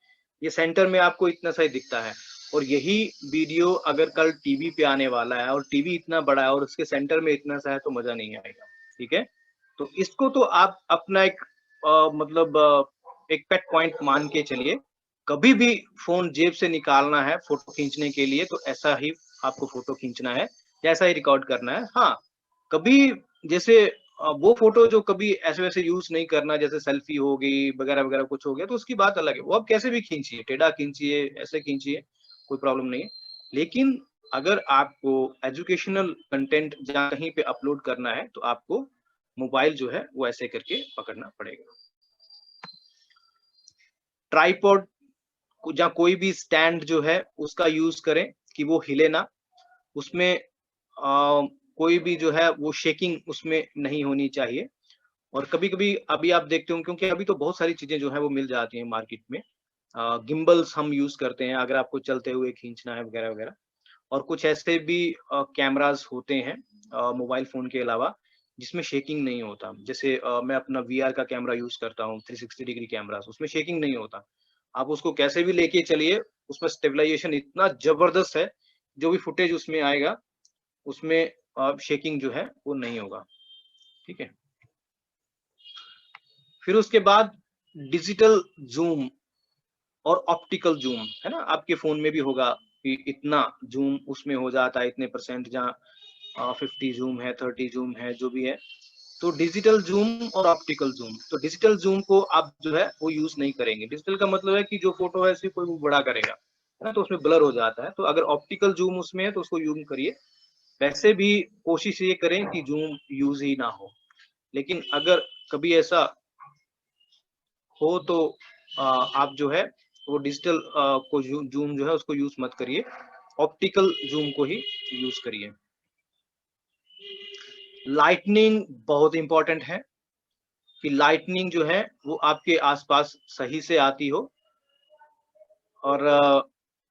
ये सेंटर में आपको इतना सा ही दिखता है, और यही वीडियो अगर कल टीवी पे आने वाला है और टीवी इतना बड़ा है और उसके सेंटर में इतना सा है, तो मजा नहीं आएगा, ठीक है। तो इसको तो आप अपना एक मतलब एक पेट पॉइंट मान के चलिए। कभी भी फोन जेब से निकालना है फोटो खींचने के लिए, तो ऐसा ही आपको फोटो खींचना है, ऐसा ही रिकॉर्ड करना है। हाँ, कभी जैसे वो फोटो जो कभी ऐसे वैसे यूज नहीं करना, जैसे सेल्फी हो गई वगैरह वगैरह कुछ हो गया, तो उसकी बात अलग है, वो आप कैसे भी खींचिए, टेढ़ा खींचिए, ऐसे खींचिए, कोई प्रॉब्लम नहीं है। लेकिन अगर आपको एजुकेशनल कंटेंट जहाँ कहीं पे अपलोड करना है, तो आपको मोबाइल जो है वो ऐसे करके पकड़ना पड़ेगा। ट्राइपॉड या कोई भी स्टैंड जो है उसका यूज करें कि वो हिले ना, उसमें कोई भी जो है वो शेकिंग उसमें नहीं होनी चाहिए। और कभी-कभी अभी आप देखते हो, क्योंकि अभी तो बहुत सारी चीजें जो है वो मिल जाती हैं मार्केट में, गिम्बल्स हम यूज करते हैं अगर आपको चलते हुए खींचना है वगैरह वगैरह। और कुछ ऐसे भी कैमरास होते हैं मोबाइल फोन के अलावा, जिसमें शेकिंग नहीं होता। जैसे मैं अपना वीआर का कैमरा यूज करता हूँ, 360 डिग्री कैमरा, उसमें शेकिंग नहीं होता। आप उसको कैसे भी लेके चलिए, उसमें स्टेबलाइजेशन इतना जबरदस्त है, जो भी फुटेज उसमें आएगा उसमें शेकिंग जो है वो नहीं होगा, ठीक है। फिर उसके बाद डिजिटल जूम और ऑप्टिकल जूम है ना, आपके फोन में भी होगा कि इतना जूम उसमें हो जाता है, इतने परसेंट, जहाँ 50 जूम है, 30 जूम है, जो भी है। तो डिजिटल जूम और ऑप्टिकल जूम, तो डिजिटल जूम को आप जो है वो यूज नहीं करेंगे। डिजिटल का मतलब है कि जो फोटो है सिर्फ कोई वो बड़ा करेगा, है ना, तो उसमें ब्लर हो जाता है। तो अगर ऑप्टिकल जूम उसमें है तो उसको जूम करिए। वैसे भी कोशिश ये करें कि जूम यूज ही ना हो, लेकिन अगर कभी ऐसा हो तो आप जो है वो डिजिटल को जूम जो है उसको यूज मत करिए, ऑप्टिकल जूम को ही यूज करिए। लाइटनिंग बहुत इंपॉर्टेंट है, कि लाइटनिंग जो है वो आपके आसपास सही से आती हो, और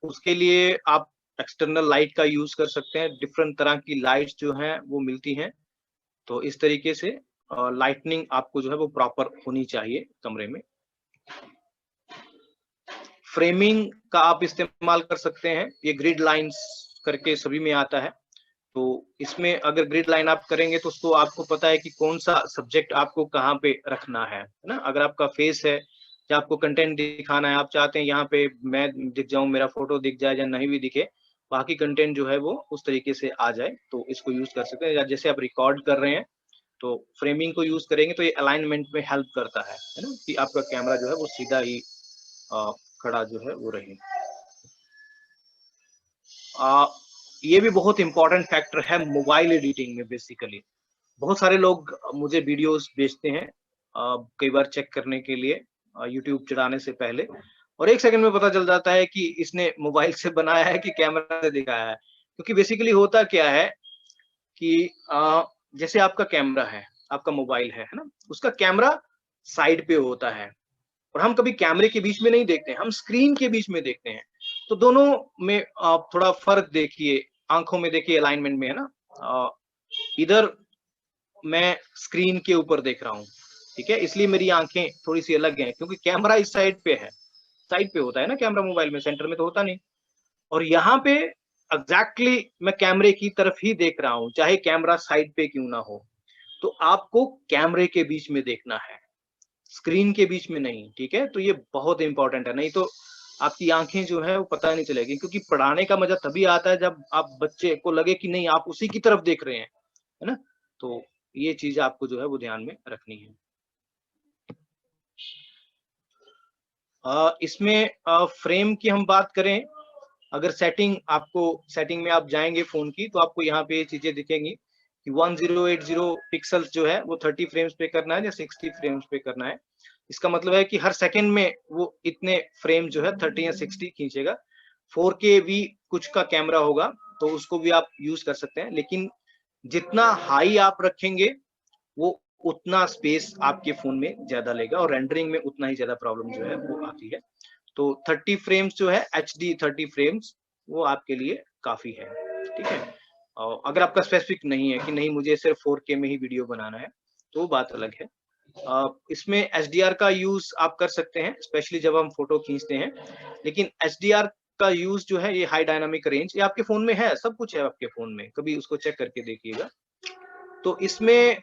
उसके लिए आप एक्सटर्नल लाइट का यूज कर सकते हैं। डिफरेंट तरह की लाइट्स जो हैं वो मिलती हैं, तो इस तरीके से लाइटनिंग आपको जो है वो प्रॉपर होनी चाहिए कमरे में। फ्रेमिंग का आप इस्तेमाल कर सकते हैं, ये ग्रिड लाइंस करके सभी में आता है। तो इसमें अगर ग्रिड लाइन आप करेंगे तो उसको आपको पता है कि कौन सा सब्जेक्ट आपको कहाँ पे रखना है ना। अगर आपका फेस है या आपको कंटेंट दिखाना है, आप चाहते हैं यहाँ पे मैं दिख जाऊं, मेरा फोटो दिख जाए या नहीं भी दिखे, बाकी कंटेंट जो है वो उस तरीके से आ जाए, तो इसको यूज कर सकते हैं। या जैसे आप रिकॉर्ड कर रहे हैं तो फ्रेमिंग को यूज करेंगे, तो ये अलाइनमेंट में हेल्प करता है ना, कि आपका कैमरा जो है वो सीधा ही खड़ा जो है वो रहे। ये भी बहुत इंपॉर्टेंट फैक्टर है मोबाइल एडिटिंग में। बेसिकली बहुत सारे लोग मुझे वीडियोस भेजते हैं कई बार चेक करने के लिए यूट्यूब चलाने से पहले, और एक सेकंड में पता चल जाता है कि इसने मोबाइल से बनाया है कि कैमरा से दिखाया है। क्योंकि बेसिकली होता क्या है कि जैसे आपका कैमरा है, आपका मोबाइल है ना, उसका कैमरा साइड पे होता है, और हम कभी कैमरे के बीच में नहीं देखते हैं, हम स्क्रीन के बीच में देखते हैं। तो दोनों में आप थोड़ा फर्क देखिए, आंखों में देखिए, अलाइनमेंट में, है ना। इधर मैं स्क्रीन के ऊपर देख रहा हूँ, ठीक है, इसलिए मेरी आंखें थोड़ी सी अलग हैं, क्योंकि कैमरा इस साइड पे है, साइड पे होता है ना कैमरा मोबाइल में, सेंटर में तो होता नहीं। और यहाँ पे एग्जैक्टली मैं कैमरे की तरफ ही देख रहा हूँ, चाहे कैमरा साइड पे क्यों ना हो। तो आपको कैमरे के बीच में देखना है, स्क्रीन के बीच में नहीं, ठीक है। तो ये बहुत इंपॉर्टेंट है, नहीं तो आपकी आंखें जो है वो पता नहीं चलेगी, क्योंकि पढ़ाने का मजा तभी आता है जब आप बच्चे को लगे कि नहीं आप उसी की तरफ देख रहे हैं, है ना? तो ये चीज आपको जो है वो ध्यान में रखनी है। इसमें फ्रेम की हम बात करें, अगर सेटिंग में आप जाएंगे फोन की, तो आपको यहाँ पे ये चीजें दिखेंगी कि 1080 पिक्सल्स जो है वो 30 फ्रेम्स पे करना है या 60 फ्रेम्स पे करना है। इसका मतलब है कि हर सेकंड में वो इतने फ्रेम जो है 30 या 60 खींचेगा। 4K भी कुछ का कैमरा होगा तो उसको भी आप यूज कर सकते हैं, लेकिन जितना हाई आप रखेंगे वो उतना स्पेस आपके फोन में ज्यादा लेगा और रेंडरिंग में उतना ही ज्यादा प्रॉब्लम जो है वो आती है। तो 30 फ्रेम्स जो है HD 30 फ्रेम्स वो आपके लिए काफी है, ठीक है। और अगर आपका स्पेसिफिक नहीं है कि नहीं मुझे सिर्फ 4K में ही वीडियो बनाना है, तो वो बात अलग है। इसमें HDR का यूज आप कर सकते हैं, स्पेशली जब हम फोटो खींचते हैं, लेकिन HDR का यूज जो है ये हाई डायनामिक रेंज, ये आपके फोन में है, सब कुछ है आपके फोन में, कभी उसको चेक करके देखिएगा। तो इसमें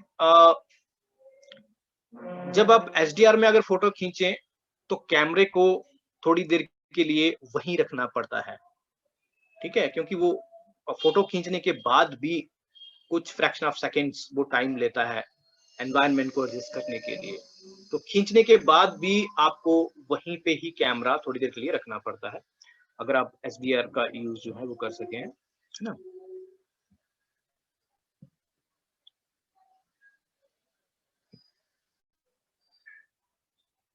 जब आप HDR में अगर फोटो खींचें तो कैमरे को थोड़ी देर के लिए वहीं रखना पड़ता है, ठीक है, क्योंकि वो फोटो खींचने के बाद भी कुछ फ्रैक्शन ऑफ सेकेंड्स वो टाइम लेता है एनवायरनमेंट को एडजस्ट करने के लिए। तो खींचने के बाद भी आपको वहीं पे ही कैमरा थोड़ी देर के लिए रखना पड़ता है, अगर आप HDR का यूज जो है वो कर सकें, है ना।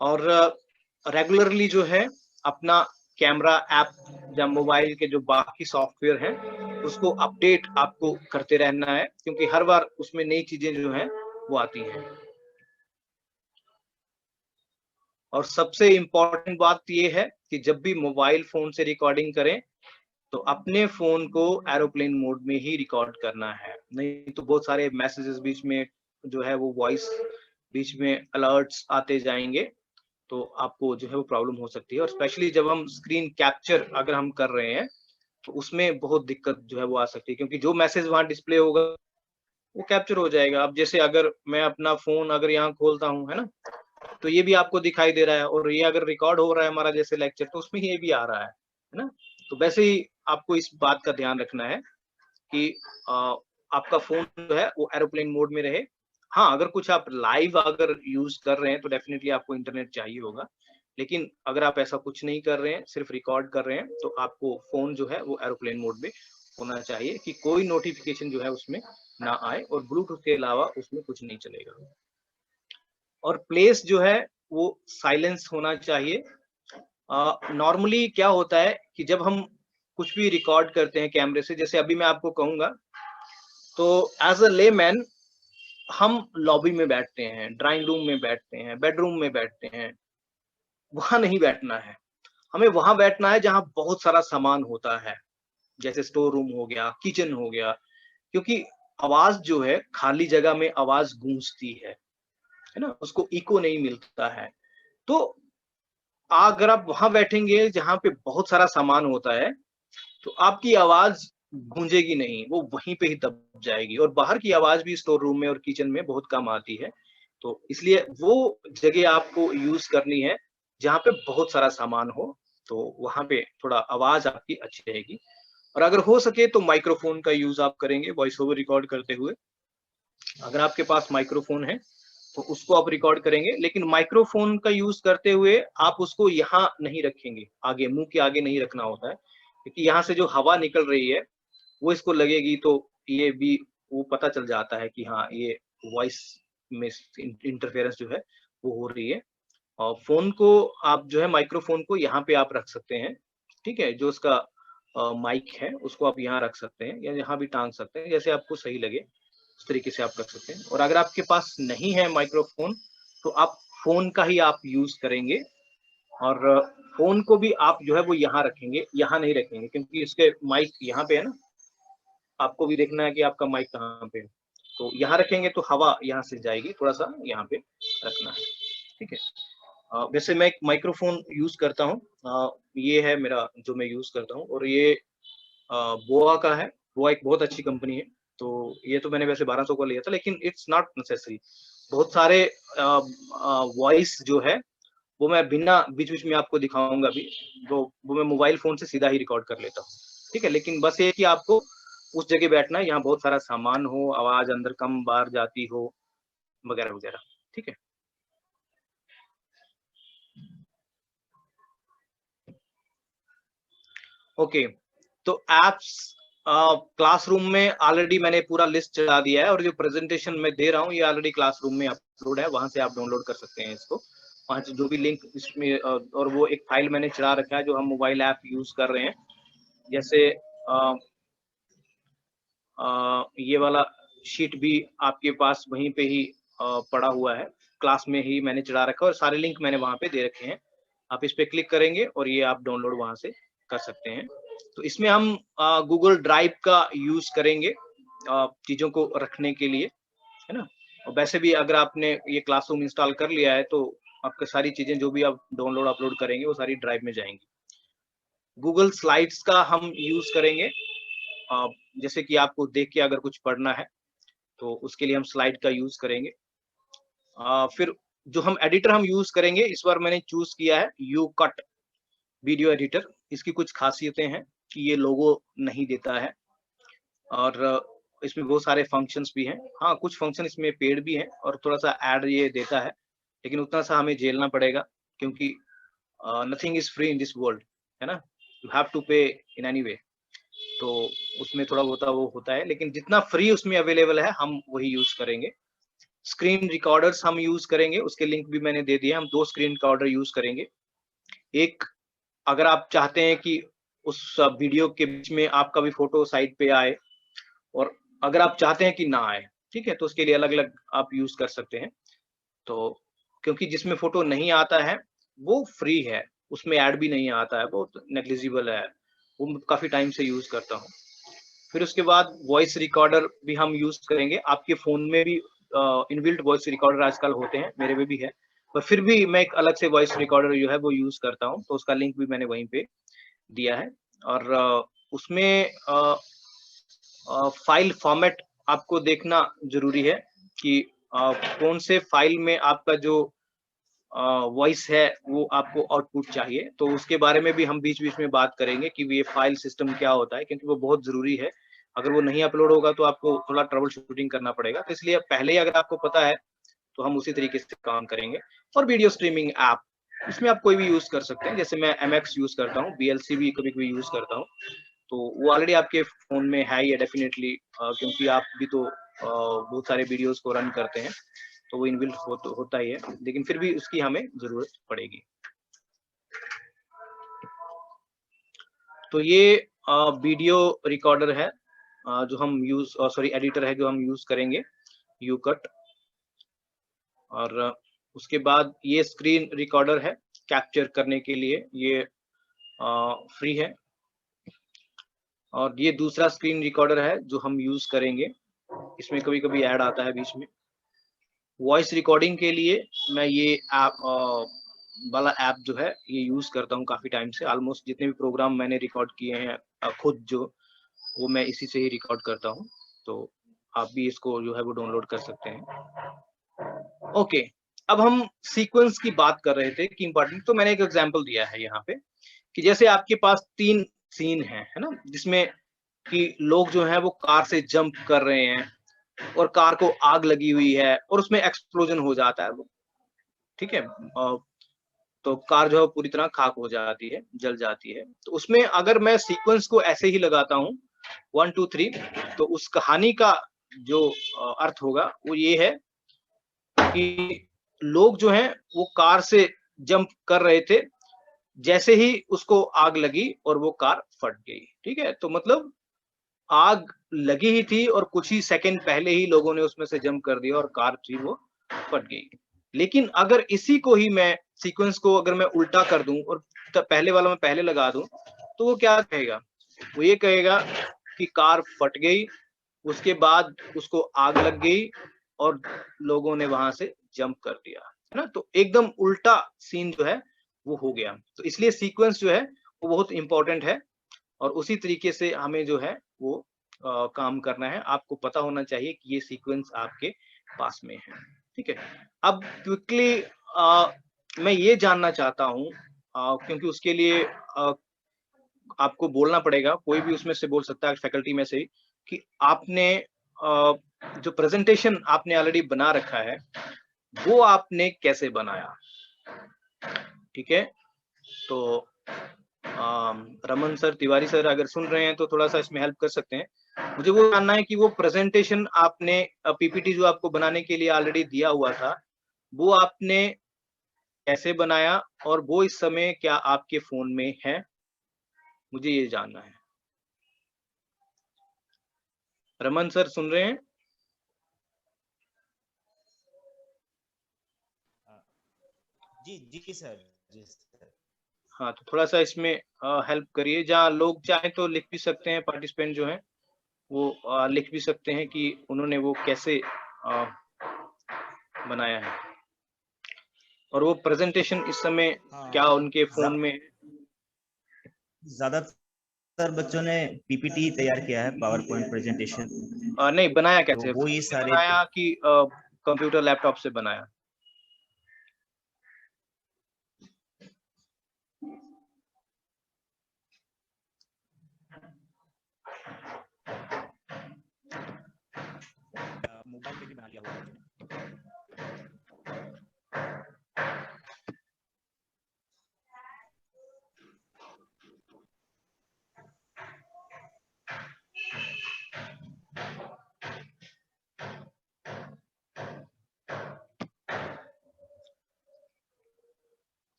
और रेगुलरली जो है अपना कैमरा ऐप या मोबाइल के जो बाकी सॉफ्टवेयर हैं उसको अपडेट आपको करते रहना है, क्योंकि हर बार उसमें नई चीजें जो हैं वो आती हैं। और सबसे इम्पोर्टेंट बात ये है कि जब भी मोबाइल फोन से रिकॉर्डिंग करें तो अपने फोन को एरोप्लेन मोड में ही रिकॉर्ड करना है, नहीं तो बहुत सारे मैसेजेस बीच में जो है वो वॉइस बीच में अलर्ट्स आते जाएंगे, तो आपको जो है वो प्रॉब्लम हो सकती है। और स्पेशली जब हम स्क्रीन कैप्चर अगर हम कर रहे हैं तो उसमें बहुत दिक्कत जो है वो आ सकती है, क्योंकि जो मैसेज वहां डिस्प्ले होगा वो कैप्चर हो जाएगा। अब जैसे अगर मैं अपना फोन अगर यहाँ खोलता हूँ, है ना, तो ये भी आपको दिखाई दे रहा है, और ये अगर रिकॉर्ड हो रहा है हमारा जैसे लेक्चर, तो उसमें ये भी आ रहा है ना। तो वैसे ही आपको इस बात का ध्यान रखना है कि आपका फोन जो है वो एरोप्लेन मोड में रहे। हाँ, अगर कुछ आप लाइव अगर यूज कर रहे हैं तो डेफिनेटली आपको इंटरनेट चाहिए होगा, लेकिन अगर आप ऐसा कुछ नहीं कर रहे हैं, सिर्फ रिकॉर्ड कर रहे हैं, तो आपको फोन जो है वो एरोप्लेन मोड में होना चाहिए कि कोई नोटिफिकेशन जो है उसमें ना आए, और ब्लूटूथ के अलावा उसमें कुछ नहीं चलेगा। और प्लेस जो है वो साइलेंस होना चाहिए। नॉर्मली क्या होता है कि जब हम कुछ भी रिकॉर्ड करते हैं कैमरे से, जैसे अभी मैं आपको कहूंगा, तो एज अ लेमैन हम लॉबी में बैठते हैं, ड्राइंग रूम में बैठते हैं, बेडरूम में बैठते हैं, वहां नहीं बैठना है। हमें वहां बैठना है जहां बहुत सारा सामान होता है, जैसे स्टोर रूम हो गया, किचन हो गया, क्योंकि आवाज जो है खाली जगह में आवाज गूंजती है ना, उसको इको नहीं मिलता है। तो अगर आप वहां बैठेंगे जहां पे बहुत सारा सामान होता है तो आपकी आवाज गूंजेगी नहीं, वो वहीं पे ही दब जाएगी, और बाहर की आवाज भी स्टोर रूम में और किचन में बहुत कम आती है। तो इसलिए वो जगह आपको यूज करनी है जहाँ पे बहुत सारा सामान हो, तो वहां पे थोड़ा आवाज आपकी अच्छी रहेगी। और अगर हो सके तो माइक्रोफोन का यूज आप करेंगे वॉइस ओवर रिकॉर्ड करते हुए। अगर आपके पास माइक्रोफोन है तो उसको आप रिकॉर्ड करेंगे, लेकिन माइक्रोफोन का यूज करते हुए आप उसको यहाँ नहीं रखेंगे, आगे मुंह के आगे नहीं रखना होता है, क्योंकि यहाँ से जो हवा निकल रही है वो इसको लगेगी, तो ये भी वो पता चल जाता है कि हाँ ये वॉइस में इंटरफेरेंस जो है वो हो रही है। और फोन को आप जो है माइक्रोफोन को यहाँ पे आप रख सकते हैं, ठीक है, जो उसका माइक है उसको आप यहाँ रख सकते हैं या यहाँ भी टांग सकते हैं, जैसे आपको सही लगे उस तरीके से आप कर सकते हैं। और अगर आपके पास नहीं है माइक्रोफोन तो आप फोन का ही आप यूज करेंगे, और फोन को भी आप जो है वो यहाँ रखेंगे, यहाँ नहीं रखेंगे, क्योंकि इसके माइक यहाँ पे है ना, आपको भी देखना है कि आपका माइक कहाँ पे है। तो यहाँ रखेंगे तो हवा यहाँ से जाएगी, थोड़ा सा यहाँ पे रखना है, ठीक है। वैसे मैं एक माइक्रोफोन यूज करता हूँ, ये है मेरा जो मैं यूज करता हूँ, और ये बोआ का है। बोआ एक बहुत अच्छी कंपनी है, तो ये तो मैंने वैसे 1200 का लिया था, लेकिन इट्स नॉट नेसेसरी। बहुत सारे वॉइस जो है वो मैं बिना बीच बीच में आपको दिखाऊंगा भी, वो मैं मोबाइल फोन से सीधा ही रिकॉर्ड कर लेता हूँ, ठीक है। लेकिन बस ये कि आपको उस जगह बैठना है, यहाँ बहुत सारा सामान हो, आवाज अंदर कम बाहर जाती हो, वगैरह वगैरह, ठीक है। ओके, तो एप्स क्लासरूम में ऑलरेडी मैंने पूरा लिस्ट चला दिया है, और जो प्रेजेंटेशन मैं दे रहा हूँ ये ऑलरेडी क्लासरूम में अपलोड है, वहां से आप डाउनलोड कर सकते हैं इसको। वहां से जो भी लिंक इसमें और वो एक फाइल मैंने चला रखा है जो हम मोबाइल ऐप यूज कर रहे हैं, जैसे ये वाला शीट भी आपके पास वहीं पे ही पड़ा हुआ है, क्लास में ही मैंने चढ़ा रखा है, और सारे लिंक मैंने वहां पे दे रखे हैं। आप इस पे क्लिक करेंगे और ये आप डाउनलोड वहां से कर सकते हैं। तो इसमें हम गूगल ड्राइव का यूज करेंगे चीजों को रखने के लिए, है ना। और वैसे भी अगर आपने ये क्लासरूम इंस्टॉल कर लिया है तो आपकी सारी चीजें जो भी आप डाउनलोड अपलोड करेंगे वो सारी ड्राइव में जाएंगी। गूगल स्लाइड्स का हम यूज करेंगे, जैसे कि आपको देख के अगर कुछ पढ़ना है तो उसके लिए हम स्लाइड का यूज करेंगे। फिर जो हम एडिटर हम यूज करेंगे, इस बार मैंने चूज किया है YouCut वीडियो एडिटर। इसकी कुछ खासियतें हैं कि ये लोगो नहीं देता है, और इसमें बहुत सारे फंक्शंस भी हैं। हाँ, कुछ फंक्शन इसमें पेड भी हैं और थोड़ा सा ऐड ये देता है, लेकिन उतना सा हमें झेलना पड़ेगा, क्योंकि nothing is free in this world, है ना। यू हैव टू पे इन एनी वे। तो उसमें थोड़ा बहुत वो होता है, लेकिन जितना फ्री उसमें अवेलेबल है हम वही यूज करेंगे। स्क्रीन रिकॉर्डर्स हम यूज करेंगे, उसके लिंक भी मैंने दे दिया। हम 2 स्क्रीन रिकॉर्डर यूज करेंगे। एक, अगर आप चाहते हैं कि उस वीडियो के बीच में आपका भी फोटो साइड पे आए, और अगर आप चाहते हैं कि ना आए, ठीक है, तो उसके लिए अलग अलग आप यूज कर सकते हैं। तो क्योंकि जिसमें फोटो नहीं आता है वो फ्री है, उसमें ऐड भी नहीं आता है, बहुत नेग्लिजिबल है, वो काफी टाइम से यूज करता हूँ। फिर उसके बाद वॉइस रिकॉर्डर भी हम यूज करेंगे। आपके फोन में भी इनबिल्ट वॉइस रिकॉर्डर आजकल होते हैं, मेरे में भी है, पर फिर भी मैं एक अलग से वॉइस रिकॉर्डर जो है वो यूज करता हूँ, तो उसका लिंक भी मैंने वहीं पे दिया है। और उसमें फाइल फॉर्मेट आपको देखना जरूरी है कि कौन से फाइल में आपका जो वॉइस है वो आपको आउटपुट चाहिए। तो उसके बारे में भी हम बीच बीच में बात करेंगे कि ये फाइल सिस्टम क्या होता है, क्योंकि वो बहुत जरूरी है। अगर वो नहीं अपलोड होगा तो आपको थोड़ा ट्रबल शूटिंग करना पड़ेगा, तो इसलिए पहले ही अगर आपको पता है तो हम उसी तरीके से काम करेंगे। और वीडियो स्ट्रीमिंग ऐप, इसमें आप कोई भी यूज कर सकते हैं, जैसे मैं MX यूज करता हूँ, VLC भी कभी कभी यूज करता हूँ। तो वो ऑलरेडी आपके फोन में है ही डेफिनेटली, क्योंकि आप भी तो बहुत सारे वीडियोस को रन करते हैं, तो वो इनबिल्ट होता ही है, लेकिन फिर भी उसकी हमें जरूरत पड़ेगी। तो ये वीडियो रिकॉर्डर है जो हम यूज, सॉरी एडिटर है जो हम यूज करेंगे, YouCut। और उसके बाद ये स्क्रीन रिकॉर्डर है कैप्चर करने के लिए, ये फ्री है। और ये दूसरा स्क्रीन रिकॉर्डर है जो हम यूज करेंगे, इसमें कभी कभी ऐड आता है बीच में। वॉइस रिकॉर्डिंग के लिए मैं ये ऐप वाला ऐप जो है ये यूज करता हूँ काफी टाइम से। ऑलमोस्ट जितने भी प्रोग्राम मैंने रिकॉर्ड किए हैं खुद जो, वो मैं इसी से ही रिकॉर्ड करता हूँ। तो आप भी इसको जो है वो डाउनलोड कर सकते हैं। ओके, अब हम सीक्वेंस की बात कर रहे थे कि इंपॉर्टेंट, तो मैंने एक एग्जांपल दिया है यहाँ पे कि जैसे आपके पास 3 सीन है ना, जिसमें कि लोग जो है वो कार से जंप कर रहे हैं और कार को आग लगी हुई है और उसमें एक्सप्लोजन हो जाता है, ठीक है। तो कार जो है पूरी तरह खाक हो जाती है, जल जाती है। तो उसमें अगर मैं सीक्वेंस को ऐसे ही लगाता हूँ 1 2 3, तो उस कहानी का जो अर्थ होगा वो ये है कि लोग जो हैं वो कार से जंप कर रहे थे, जैसे ही उसको आग लगी और वो कार फट गई, ठीक है। तो मतलब आग लगी ही थी और कुछ ही सेकंड पहले ही लोगों ने उसमें से जंप कर दिया और कार थी वो फट गई। लेकिन अगर इसी को ही मैं सीक्वेंस को अगर मैं उल्टा कर दूं और पहले वाला मैं पहले लगा दूं, तो वो क्या कहेगा, वो ये कहेगा कि कार फट गई, उसके बाद उसको आग लग गई और लोगों ने वहां से जंप कर दिया, है ना। तो एकदम उल्टा सीन जो है वो हो गया। तो इसलिए सीक्वेंस जो है वो बहुत इंपॉर्टेंट है, और उसी तरीके से हमें जो है वो काम करना है। आपको पता होना चाहिए कि ये सीक्वेंस आपके पास में है, ठीक है। अब क्विकली मैं ये जानना चाहता हूँ, क्योंकि उसके लिए आपको बोलना पड़ेगा, कोई भी उसमें से बोल सकता है फैकल्टी में से, कि आपने जो प्रेजेंटेशन आपने ऑलरेडी बना रखा है वो आपने कैसे बनाया। ठीक है, तो रमन सर, तिवारी सर अगर सुन रहे हैं तो थोड़ा सा इसमें हेल्प कर सकते हैं। मुझे वो जानना है कि वो प्रेजेंटेशन आपने पीपीटी जो आपको बनाने के लिए ऑलरेडी दिया हुआ था वो आपने कैसे बनाया, और वो इस समय क्या आपके फोन में है, मुझे ये जानना है। रमन सर सुन रहे हैं?
जी जी सर, जी सर।
हाँ, तो थोड़ा सा इसमें हेल्प करिए। जहाँ लोग चाहे तो लिख भी सकते हैं, पार्टिसिपेंट जो हैं वो लिख भी सकते हैं कि उन्होंने वो कैसे बनाया है, और वो प्रेजेंटेशन इस समय क्या उनके फोन में है।
ज्यादातर बच्चों ने पीपीटी तैयार किया है, पावर पॉइंट प्रेजेंटेशन।
नहीं, बनाया कैसे?
तो वो ये सारे
बनाया कि कंप्यूटर लैपटॉप से बनाया?
मोबाइल पे भी बना लिया होगा।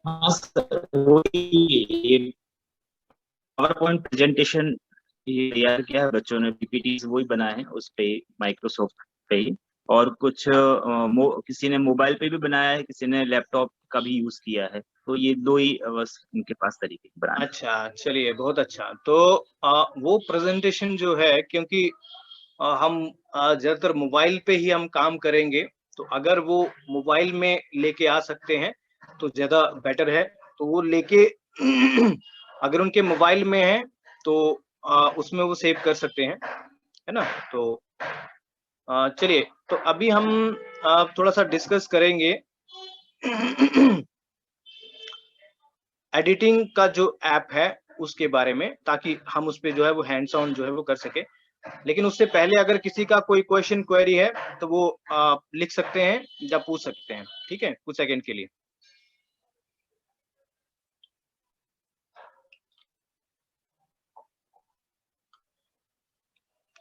हाँ सर, वो ये पावर पॉइंट प्रेजेंटेशन ये तैयार किया है बच्चों ने, पीपीटी वही बनाए हैं उस पे, माइक्रोसॉफ्ट पे ही। और कुछ किसी ने मोबाइल पे भी बनाया है, किसी ने लैपटॉप का भी यूज किया है। तो ये दो ही बस उनके पास तरीके बनाने।
अच्छा, चलिए, बहुत अच्छा। तो वो प्रेजेंटेशन जो है, क्योंकि हम ज्यादातर मोबाइल पे ही हम काम करेंगे, तो अगर वो मोबाइल में लेके आ सकते हैं तो ज्यादा बेटर है। तो वो लेके अगर उनके मोबाइल में है तो उसमें वो सेव कर सकते हैं, है ना। तो चलिए, तो अभी हम थोड़ा सा डिस्कस करेंगे एडिटिंग का जो ऐप है उसके बारे में, ताकि हम उस पे जो है वो हैंड्स ऑन जो है वो कर सके। लेकिन उससे पहले अगर किसी का कोई क्वेश्चन क्वेरी है तो वो लिख सकते हैं या पूछ सकते हैं। ठीक है, कुछ सेकंड के लिए।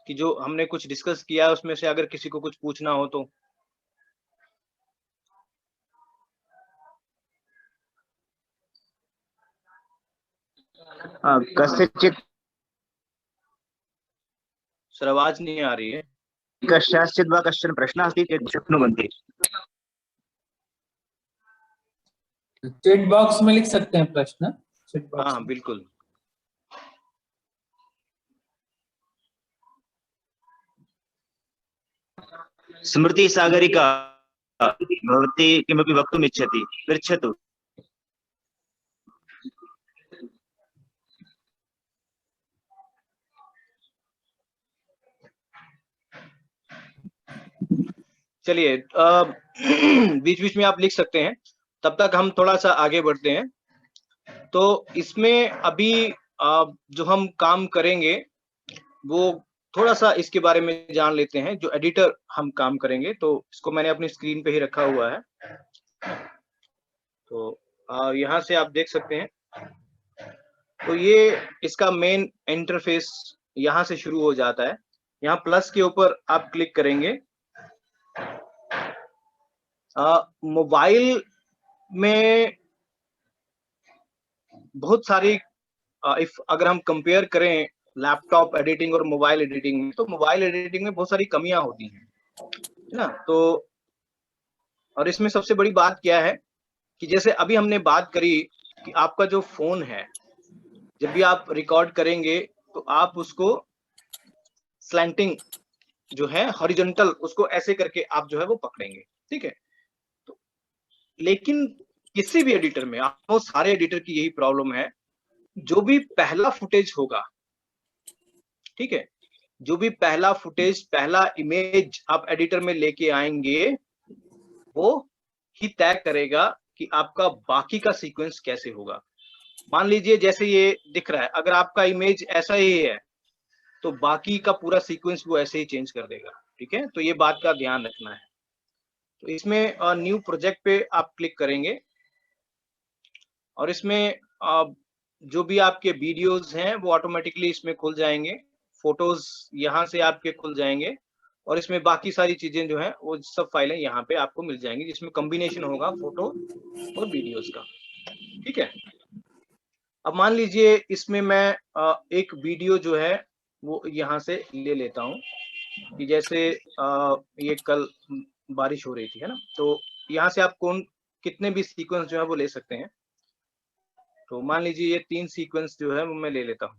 कि जो हमने कुछ डिस्कस किया है उसमें से अगर किसी को कुछ पूछना हो तो।
कस्यचित्
सर आवाज नहीं आ रही है।
कस्याश्चित् वा कश्चन प्रश्नः अस्ति चेत् शक्नुवन्ति।
चैट बॉक्स में लिख सकते हैं प्रश्न, चैट बॉक्स
हाँ
में।
बिल्कुल।
स्मृति सागरिका भवती किमपि वक्तुम् इच्छति, पृच्छतु।
चलिए, बीच बीच में आप लिख सकते हैं, तब तक हम थोड़ा सा आगे बढ़ते हैं। तो इसमें अभी जो हम काम करेंगे वो थोड़ा सा इसके बारे में जान लेते हैं। जो एडिटर हम काम करेंगे, तो इसको मैंने अपनी स्क्रीन पे ही रखा हुआ है। तो यहाँ से आप देख सकते हैं। तो ये इसका मेन इंटरफेस यहाँ से शुरू हो जाता है। यहाँ प्लस के ऊपर आप क्लिक करेंगे। मोबाइल में बहुत सारी अगर हम कंपेयर करें लैपटॉप एडिटिंग और मोबाइल एडिटिंग में, तो मोबाइल एडिटिंग में बहुत सारी कमियां होती हैं, है ना। तो और इसमें सबसे बड़ी बात क्या है कि जैसे अभी हमने बात करी कि आपका जो फोन है, जब भी आप रिकॉर्ड करेंगे तो आप उसको स्लैंटिंग जो है हॉरिजॉन्टल, उसको ऐसे करके आप जो है वो पकड़ेंगे। ठीक है, तो लेकिन किसी भी एडिटर में, आपको सारे एडिटर की यही प्रॉब्लम है, जो भी पहला फुटेज होगा, ठीक है, जो भी पहला फुटेज, पहला इमेज आप एडिटर में लेके आएंगे, वो ही तय करेगा कि आपका बाकी का सीक्वेंस कैसे होगा। मान लीजिए जैसे ये दिख रहा है, अगर आपका इमेज ऐसा ही है तो बाकी का पूरा सीक्वेंस वो ऐसे ही चेंज कर देगा। ठीक है, तो ये बात का ध्यान रखना है। तो इसमें न्यू प्रोजेक्ट पे आप क्लिक करेंगे और इसमें जो भी आपके वीडियोस हैं वो ऑटोमेटिकली इसमें खुल जाएंगे, फोटोज यहाँ से आपके खुल जाएंगे और इसमें बाकी सारी चीजें जो हैं वो सब फाइलें यहाँ पे आपको मिल जाएंगी, जिसमें कॉम्बिनेशन होगा फोटो और वीडियोस का। ठीक है, अब मान लीजिए इसमें मैं एक वीडियो जो है वो यहाँ से ले लेता हूँ कि जैसे ये कल बारिश हो रही थी, है ना, तो यहाँ से आप कितने भी सीक्वेंस जो है वो ले सकते हैं। तो मान लीजिए ये 3 सीक्वेंस जो है वो मैं ले लेता हूँ।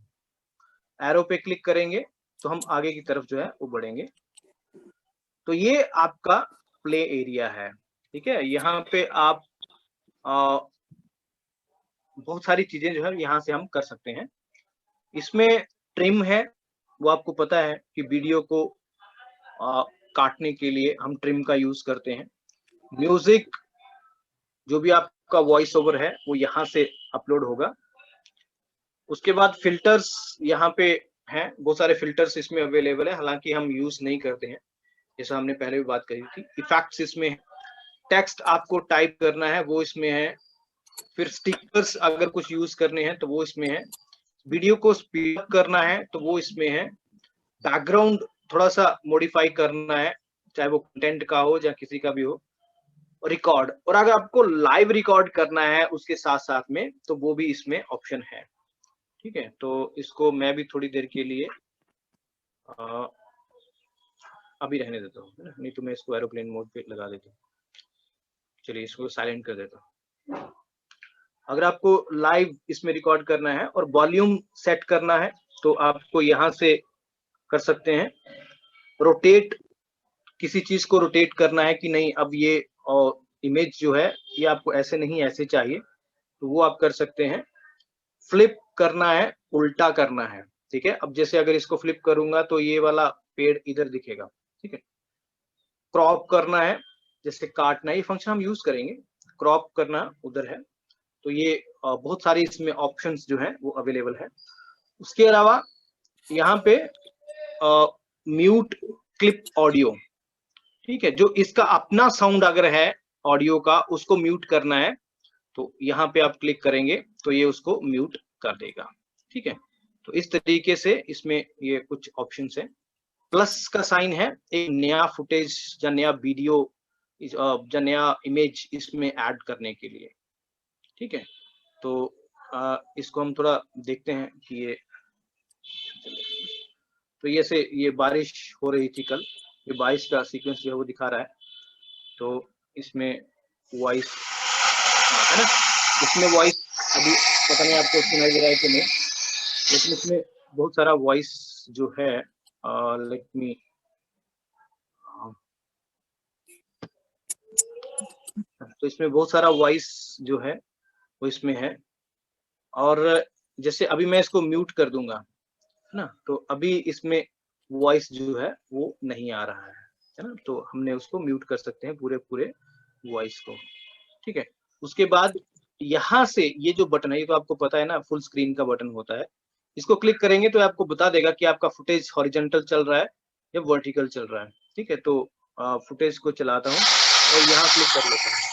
एरो पे क्लिक करेंगे तो हम आगे की तरफ जो है वो बढ़ेंगे। तो ये आपका प्ले एरिया है। ठीक है, यहाँ पे आप बहुत सारी चीजें जो है यहाँ से हम कर सकते हैं। इसमें ट्रिम है, वो आपको पता है कि वीडियो को काटने के लिए हम ट्रिम का यूज करते हैं। म्यूजिक, जो भी आपका वॉइस ओवर है वो यहाँ से अपलोड होगा। उसके बाद फिल्टर्स यहाँ पे हैं, बहुत सारे फिल्टर्स इसमें अवेलेबल है, हालांकि हम यूज नहीं करते हैं, जैसा हमने पहले भी बात करी थी। इफेक्ट्स इसमें है, टेक्स्ट आपको टाइप करना है वो इसमें है, फिर स्टिकर्स अगर कुछ यूज करने हैं तो वो इसमें है, वीडियो को स्पीड अप करना है तो वो इसमें है, बैकग्राउंड थोड़ा सा मॉडिफाई करना है, चाहे वो कंटेंट का हो या किसी का भी हो, रिकॉर्ड, और अगर आपको लाइव रिकॉर्ड करना है उसके साथ साथ में तो वो भी इसमें ऑप्शन है। ठीक है, तो इसको मैं भी थोड़ी देर के लिए अभी रहने देता हूँ, नहीं तो मैं इसको एरोप्लेन मोड पे लगा देता हूँ। चलिए इसको साइलेंट कर देता हूँ। अगर आपको लाइव इसमें रिकॉर्ड करना है और वॉल्यूम सेट करना है तो आपको यहाँ से कर सकते हैं। रोटेट, किसी चीज को रोटेट करना है कि नहीं, अब ये इमेज जो है ये आपको ऐसे नहीं ऐसे चाहिए तो वो आप कर सकते हैं। फ्लिप करना है, उल्टा करना है। ठीक है, अब जैसे अगर इसको फ्लिप करूंगा तो ये वाला पेड़ इधर दिखेगा। ठीक है, क्रॉप करना है, जैसे काटना है, ये फंक्शन हम यूज करेंगे। क्रॉप करना उधर है, तो ये बहुत सारी इसमें ऑप्शंस जो है वो अवेलेबल है। उसके अलावा यहाँ पे म्यूट क्लिप ऑडियो, ठीक है, जो इसका अपना साउंड अगर है ऑडियो का उसको म्यूट करना है तो यहाँ पे आप क्लिक करेंगे तो ये उसको म्यूट कर देगा। ठीक है, तो इस तरीके से इसमें ये कुछ ऑप्शंस है। प्लस का साइन है एक नया फुटेज या नया वीडियो या नया इमेज इसमें ऐड करने के लिए। ठीक है, तो इसको हम थोड़ा देखते हैं कि तो ये से ये बारिश हो रही थी कल, ये बारिश का सीक्वेंस जो है वो दिखा रहा है। तो इसमें वॉइस है ना, इसमें वॉइस अभी पता नहीं आपको सुनाई दे रहा है कि नहीं, लेकिन इसमें बहुत सारा वॉइस जो है, लेट मी, तो इसमें बहुत सारा वॉइस जो है वो इसमें है। और जैसे अभी मैं इसको म्यूट कर दूंगा ना, तो अभी इसमें वॉइस जो है वो नहीं आ रहा है ना, तो हमने उसको म्यूट कर सकते हैं पूरे पूरे वॉइस को। ठीक है, उसके बाद यहाँ से ये जो बटन है, ये तो आपको पता है ना, फुल स्क्रीन का बटन होता है, इसको क्लिक करेंगे तो आपको बता देगा कि आपका फुटेज हॉरिजॉन्टल चल रहा है या वर्टिकल चल रहा है। ठीक है, तो फुटेज को चलाता हूँ और यहाँ क्लिक कर लेता हूँ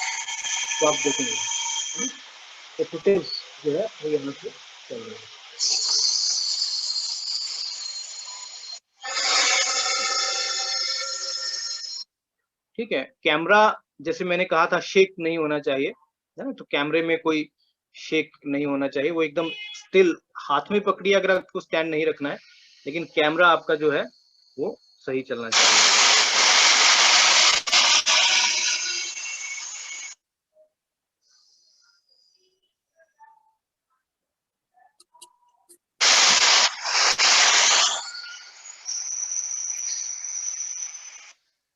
तो आप देखेंगे तो फुटेज जो है वो यहाँ से चल रहा है। ठीक है, कैमरा जैसे मैंने कहा था शेक नहीं होना चाहिए, है ना, तो कैमरे में कोई शेक नहीं होना चाहिए, वो एकदम स्टिल, हाथ में पकड़िए अगर आपको स्टैंड नहीं रखना है, लेकिन कैमरा आपका जो है वो सही चलना चाहिए।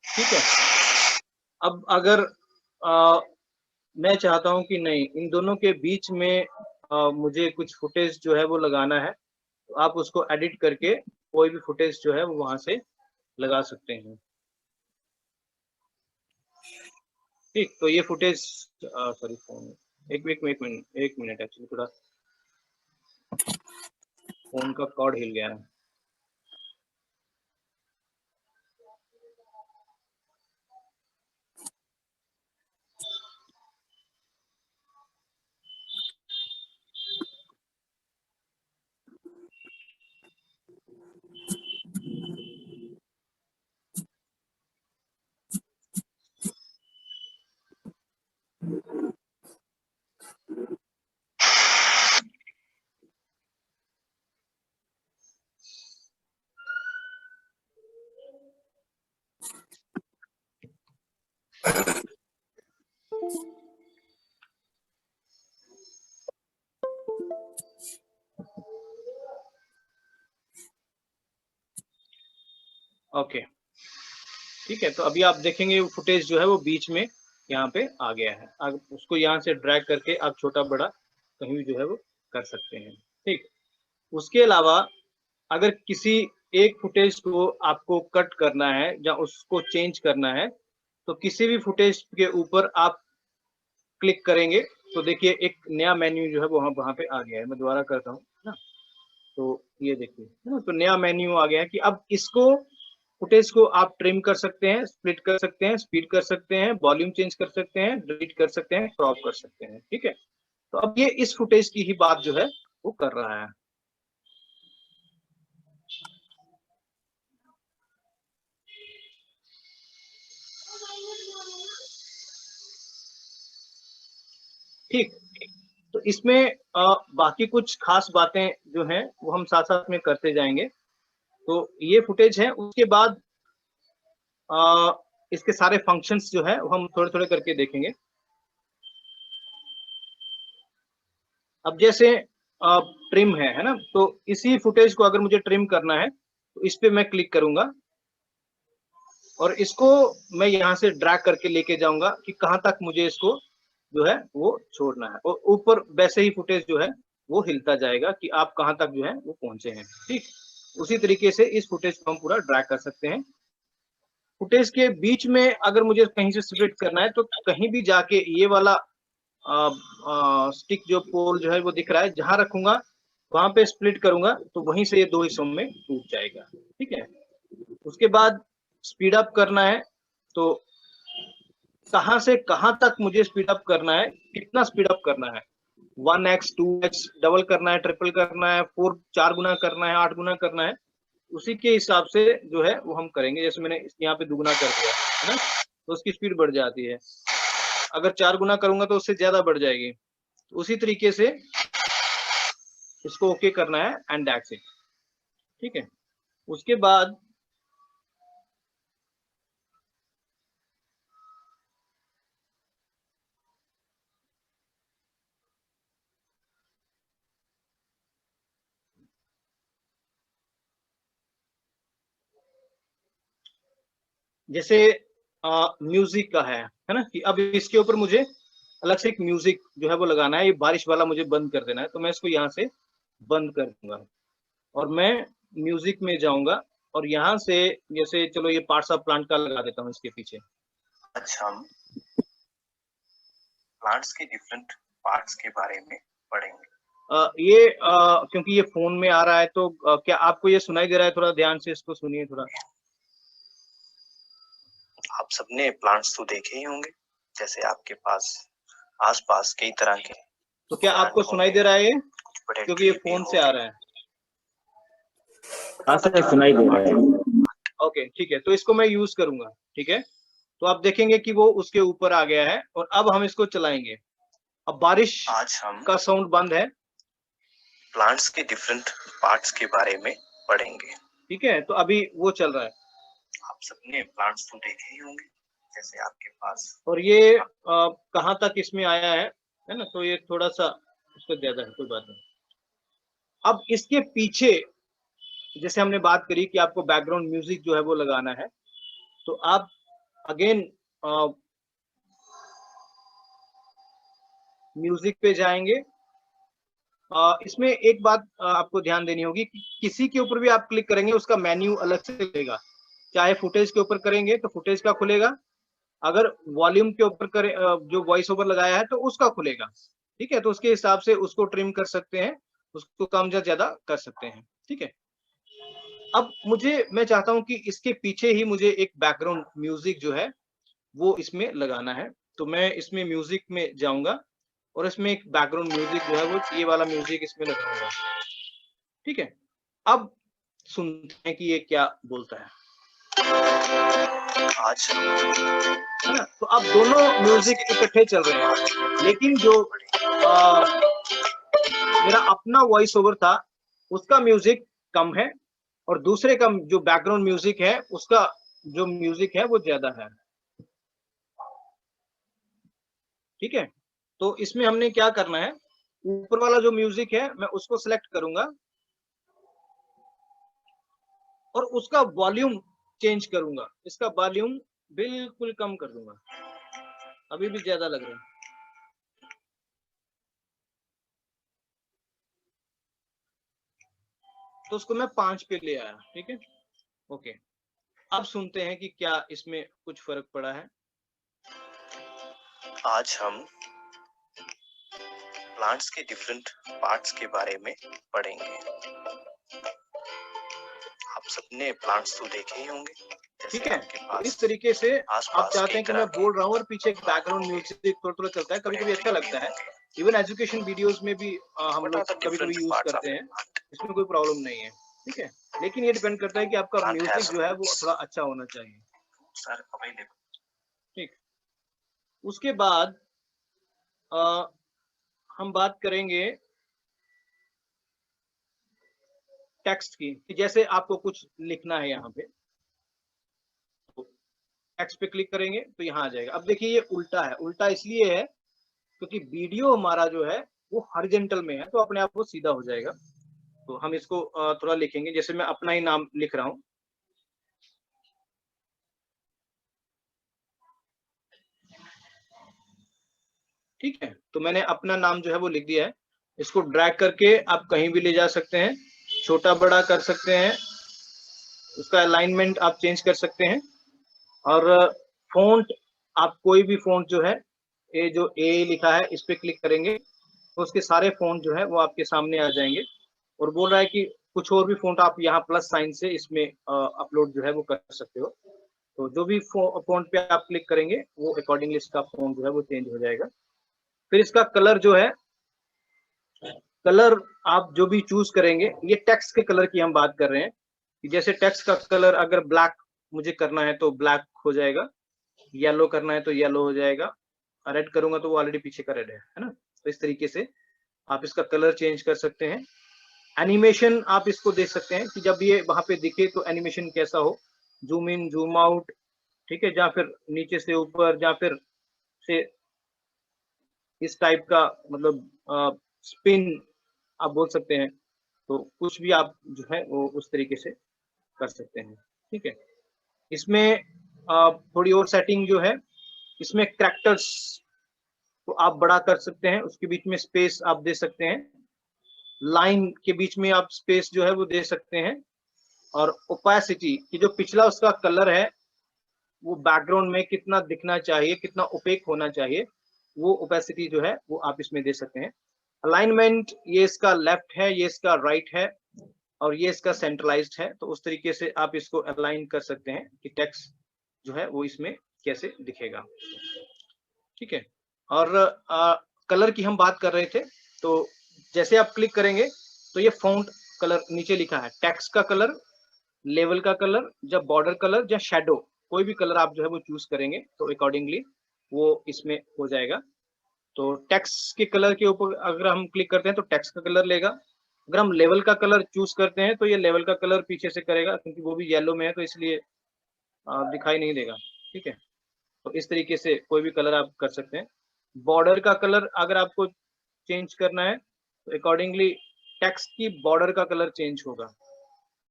ठीक है, अब अगर मैं चाहता हूं कि नहीं, इन दोनों के बीच में मुझे कुछ फुटेज जो है वो लगाना है, तो आप उसको एडिट करके कोई भी फुटेज जो है वो वहां से लगा सकते हैं। ठीक, तो ये फुटेज, सॉरी फोन, एक मिनट एक्चुअली थोड़ा फोन का कॉर्ड हिल गया है। ओके, ठीक है, तो अभी आप देखेंगे फुटेज जो है वो बीच में यहाँ पे आ गया है। आप उसको यहाँ से ड्रैग करके आप छोटा बड़ा कहीं भी जो है वो कर सकते हैं। ठीक, उसके अलावा अगर किसी एक फुटेज को आपको कट करना है या उसको चेंज करना है, तो किसी भी फुटेज के ऊपर आप क्लिक करेंगे तो देखिए एक नया मेन्यू जो है वो वहाँ पे आ गया है। मैं दोबारा करता हूँ ना, तो ये देखिए है ना, तो नया मेन्यू आ गया है कि अब इसको फुटेज को आप ट्रिम कर सकते हैं, स्प्लिट कर सकते हैं, स्पीड कर सकते हैं, वॉल्यूम चेंज कर सकते हैं, डिलीट कर सकते हैं, क्रॉप कर सकते हैं। ठीक है, तो अब ये इस फुटेज की ही बात जो है वो कर रहा है। ठीक, तो इसमें बाकी कुछ खास बातें जो हैं वो हम साथ साथ में करते जाएंगे। तो ये फुटेज है, उसके बाद इसके सारे फंक्शंस जो है वो हम थोड़े थोड़े करके देखेंगे। अब जैसे ट्रिम है ना, तो इसी फुटेज को अगर मुझे ट्रिम करना है तो इस पे मैं क्लिक करूंगा और इसको मैं यहाँ से ड्रैग करके लेके जाऊंगा कि कहाँ तक मुझे इसको जो है वो छोड़ना है, और ऊपर वैसे ही फुटेज जो है वो हिलता जाएगा कि आप कहाँ तक जो है वो पहुंचे हैं। ठीक, उसी तरीके से इस फुटेज को हम पूरा ड्रैग कर सकते हैं। फुटेज के बीच में अगर मुझे कहीं से स्प्लिट करना है तो कहीं भी जाके ये वाला स्टिक जो पोल जो है वो दिख रहा है, जहां रखूंगा वहां पे स्प्लिट करूंगा तो वहीं से ये दो हिस्सों में टूट जाएगा। ठीक है, उसके बाद स्पीड अप करना है तो कहां से कहां तक मुझे स्पीड अप करना है, कितना स्पीड अप करना है, 1x 2x डबल करना है, ट्रिपल करना है, 4 गुना करना है, 8 गुना करना है, उसी के हिसाब से जो है वो हम करेंगे। जैसे मैंने यहाँ पे दुगुना कर दिया है ना, तो उसकी स्पीड बढ़ जाती है। अगर 4 गुना करूंगा तो उससे ज्यादा बढ़ जाएगी। तो उसी तरीके से इसको ओके करना है एंड दैट्स इट। ठीक है, उसके बाद जैसे म्यूजिक का है ना, कि अब इसके ऊपर मुझे अलग से एक म्यूजिक जो है वो लगाना है। ये बारिश वाला मुझे बंद कर देना है, तो मैं इसको यहाँ से बंद कर दूंगा और मैं म्यूजिक में जाऊंगा और यहाँ से जैसे चलो ये पार्ट्स ऑफ प्लांट का लगा देता हूँ इसके पीछे।
अच्छा, हम प्लांट्स के डिफरेंट पार्ट्स के बारे में पढ़ेंगे।
क्योंकि ये फोन में आ रहा है तो क्या आपको ये सुनाई दे रहा है? थोड़ा ध्यान से इसको सुनिए थोड़ा।
आप सबने प्लांट्स तो देखे ही होंगे, जैसे आपके पास आसपास कई तरह के।
तो क्या आपको सुनाई दे रहा है ये? क्योंकि ये फोन से आ रहा है।
हाँ सर, सुनाई दे रहा है।
ओके, ठीक है, तो इसको मैं यूज करूंगा। ठीक है, तो आप देखेंगे कि वो उसके ऊपर आ गया है और अब हम इसको चलाएंगे। अब बारिश
आज हम
का साउंड बंद है।
प्लांट्स के डिफरेंट पार्ट्स के बारे में पढ़ेंगे।
ठीक है, तो अभी वो चल रहा है।
आप सबने प्लांट्स तो देखे ही होंगे, जैसे आपके पास।
और ये कहाँ तक इसमें आया है ना, तो ये थोड़ा सा उसको ज्यादा है, कोई बात नहीं। अब इसके पीछे जैसे हमने बात करी कि आपको बैकग्राउंड म्यूजिक जो है वो लगाना है, तो आप अगेन म्यूजिक पे जाएंगे। इसमें एक बात आपको ध्यान देनी होगी कि किसी के ऊपर भी आप क्लिक करेंगे उसका मेन्यू अलग से खुलेगा। चाहे फुटेज के ऊपर करेंगे तो फुटेज का खुलेगा, अगर वॉल्यूम के ऊपर करें जो वॉइस ओवर लगाया है तो उसका खुलेगा। ठीक है, तो उसके हिसाब से उसको ट्रिम कर सकते हैं, उसको कम या ज्यादा कर सकते हैं। ठीक है, अब मैं चाहता हूं कि इसके पीछे ही मुझे एक बैकग्राउंड म्यूजिक जो है वो इसमें लगाना है। तो मैं इसमें म्यूजिक में जाऊंगा और इसमें एक बैकग्राउंड म्यूजिक जो है वो ये वाला म्यूजिक इसमें लगाऊंगा। ठीक है, अब सुनते हैं कि ये क्या बोलता है।
आज हम
है ना, तो अब दोनों म्यूजिक इकट्ठे चल रहे हैं, लेकिन जो मेरा अपना वॉइस ओवर था उसका म्यूजिक कम है और दूसरे का जो बैकग्राउंड म्यूजिक है उसका जो म्यूजिक है वो ज्यादा है। ठीक है, तो इसमें हमने क्या करना है, ऊपर वाला जो म्यूजिक है मैं उसको सिलेक्ट करूंगा और उसका वॉल्यूम चेंज करूंगा, इसका वॉल्यूम बिल्कुल कम कर दूंगा, अभी भी ज्यादा लग रहा है। तो उसको मैं 5 पे ले आया। ठीक है, ओके, अब सुनते हैं कि क्या इसमें कुछ फर्क पड़ा है।
आज हम प्लांट्स के डिफरेंट पार्ट्स के बारे में पढ़ेंगे। आप सबने प्लांट्स तो देखे ही होंगे।
ठीक है, तो इस तरीके से आप चाहते हैं कि मैं बोल रहा हूँ और पीछे एक बैकग्राउंड म्यूजिक थोड़ा थोड़ा चलता है, कभी कभी अच्छा लगता है। इवन एजुकेशन वीडियोस में भी हम लोग कभी कभी यूज करते हैं, इसमें कोई प्रॉब्लम नहीं है। ठीक है, लेकिन ये डिपेंड करता है कि आपका म्यूजिक जो है वो थोड़ा अच्छा होना चाहिए। ठीक, उसके बाद हम बात करेंगे टेक्स्ट की, कि जैसे आपको कुछ लिखना है यहाँ पे, तो टेक्स्ट पे क्लिक करेंगे तो यहाँ आ जाएगा। अब देखिए ये उल्टा है, उल्टा इसलिए है क्योंकि वीडियो हमारा जो है वो हॉरिजॉन्टल में है, तो अपने आप वो सीधा हो जाएगा। तो हम इसको थोड़ा लिखेंगे, जैसे मैं अपना ही नाम लिख रहा हूँ। ठीक है, तो मैंने अपना नाम जो है वो लिख दिया है। इसको ड्रैग करके आप कहीं भी ले जा सकते हैं, छोटा बड़ा कर सकते हैं, उसका अलाइनमेंट आप चेंज कर सकते हैं। और फॉन्ट, आप कोई भी फॉन्ट जो है, ये जो ए लिखा है इस पे क्लिक करेंगे तो उसके सारे फॉन्ट जो है वो आपके सामने आ जाएंगे। और बोल रहा है कि कुछ और भी फॉन्ट आप यहाँ प्लस साइन से इसमें अपलोड जो है वो कर सकते हो। तो जो भी फॉन्ट पे आप क्लिक करेंगे वो अकॉर्डिंगली इसका फॉन्ट जो है वो चेंज हो जाएगा। फिर इसका कलर जो है, कलर आप जो भी चूज करेंगे, ये टेक्स्ट के कलर की हम बात कर रहे हैं कि जैसे टेक्स्ट का कलर अगर ब्लैक मुझे करना है तो ब्लैक हो जाएगा, येलो करना है तो येलो हो जाएगा, रेड करूंगा तो वो ऑलरेडी पीछे का रेड है ना। तो इस तरीके से आप इसका कलर चेंज कर सकते हैं। एनिमेशन आप इसको देख सकते हैं कि जब ये वहां पे दिखे तो एनिमेशन कैसा हो, जूम इन जूम आउट, ठीक है, या फिर नीचे से ऊपर, या फिर से इस टाइप का, मतलब स्पिन आप बोल सकते हैं। तो कुछ भी आप जो है वो उस तरीके से कर सकते हैं। ठीक है, इसमें थोड़ी और सेटिंग जो है, इसमें कैरेक्टर्स को आप बड़ा कर सकते हैं, उसके बीच में स्पेस आप दे सकते हैं, लाइन के बीच में आप स्पेस जो है वो दे सकते हैं। और ओपेसिटी की जो पिछला उसका कलर है वो बैकग्राउंड में कितना दिखना चाहिए, कितना ओपेक होना चाहिए, वो ओपेसिटी जो है वो आप इसमें दे सकते हैं। अलाइनमेंट, ये इसका लेफ्ट है, ये इसका राइट है और ये इसका सेंट्रलाइज्ड है। तो उस तरीके से आप इसको अलाइन कर सकते हैं कि टेक्स्ट जो है वो इसमें कैसे दिखेगा। ठीक है, और कलर की हम बात कर रहे थे, तो जैसे आप क्लिक करेंगे तो ये फॉन्ट कलर नीचे लिखा है, टेक्स्ट का कलर, लेवल का कलर, जब बॉर्डर कलर या शेडो, कोई भी कलर आप जो है वो चूज करेंगे तो अकॉर्डिंगली वो इसमें हो जाएगा। तो टेक्स्ट के कलर के ऊपर अगर हम क्लिक करते हैं तो टेक्स्ट का कलर लेगा। अगर हम लेवल का कलर चूज करते हैं तो ये लेवल का कलर पीछे से करेगा, क्योंकि वो भी येलो में है तो इसलिए दिखाई नहीं देगा। ठीक है, तो इस तरीके से कोई भी कलर आप कर सकते हैं। बॉर्डर का कलर अगर आपको चेंज करना है तो अकॉर्डिंगली टेक्स्ट की बॉर्डर का कलर चेंज होगा।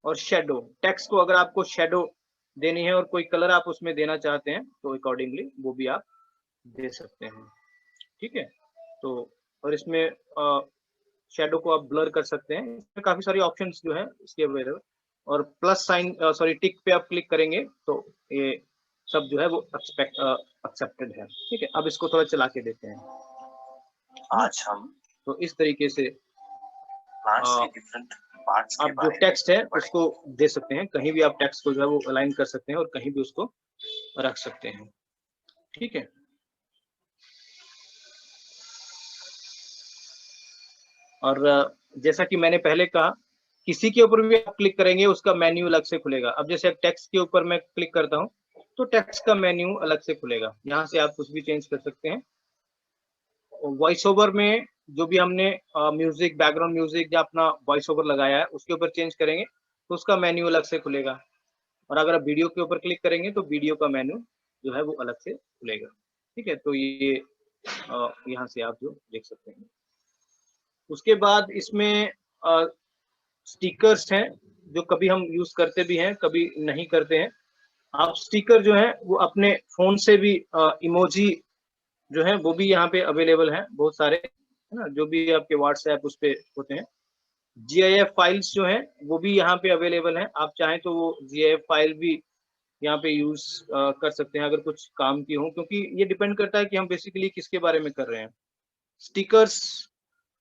और शेडो, टेक्स्ट को अगर आपको शेडो देनी है और कोई कलर आप उसमें देना चाहते हैं तो अकॉर्डिंगली वो भी आप दे सकते हैं। ठीक है, तो और इसमें शेडो को आप ब्लर कर सकते हैं, इसमें काफी सारी ऑप्शंस जो है इसके अवेलेबल। और प्लस साइन, सॉरी टिक पे आप क्लिक करेंगे तो ये सब जो है वो एक्सेप्टेड है। ठीक है, अब इसको थोड़ा चला के देते हैं।
आज हम
तो इस तरीके से
प्लांट्स के डिफरेंट पार्ट्स के
आप जो
बारे में
टेक्स्ट है
पढ़ेंगे।
उसको दे सकते हैं, कहीं भी आप टेक्स्ट को जो है वो अलाइन कर सकते हैं और कहीं भी उसको रख सकते हैं। ठीक है, और जैसा कि मैंने पहले कहा, किसी के ऊपर भी आप क्लिक करेंगे उसका मेन्यू अलग से खुलेगा। अब जैसे टेक्स्ट के ऊपर मैं क्लिक करता हूं तो टेक्स्ट का मेन्यू अलग से खुलेगा, यहाँ से आप कुछ भी चेंज कर सकते हैं। वॉइस ओवर में जो भी हमने म्यूजिक, बैकग्राउंड म्यूजिक या अपना वॉइस ओवर लगाया है उसके ऊपर चेंज करेंगे तो उसका मेन्यू अलग से खुलेगा। और अगर आप वीडियो के ऊपर क्लिक करेंगे तो वीडियो का मेन्यू जो है वो अलग से खुलेगा। ठीक है, तो ये यहाँ से आप जो देख सकते हैं। उसके बाद इसमें स्टिकर्स हैं जो कभी हम यूज करते भी हैं, कभी नहीं करते हैं। आप स्टिकर जो है वो अपने फोन से भी इमोजी जो है वो भी यहाँ पे अवेलेबल है, बहुत सारे, है ना, जो भी आपके व्हाट्सएप उस पे होते हैं। GIF फाइल्स जो हैं वो भी यहाँ पे अवेलेबल हैं, आप चाहें तो वो GIF फाइल भी यहाँ पे यूज कर सकते हैं अगर कुछ काम की हो, क्योंकि ये डिपेंड करता है कि हम बेसिकली किसके बारे में कर रहे हैं। स्टिकर्स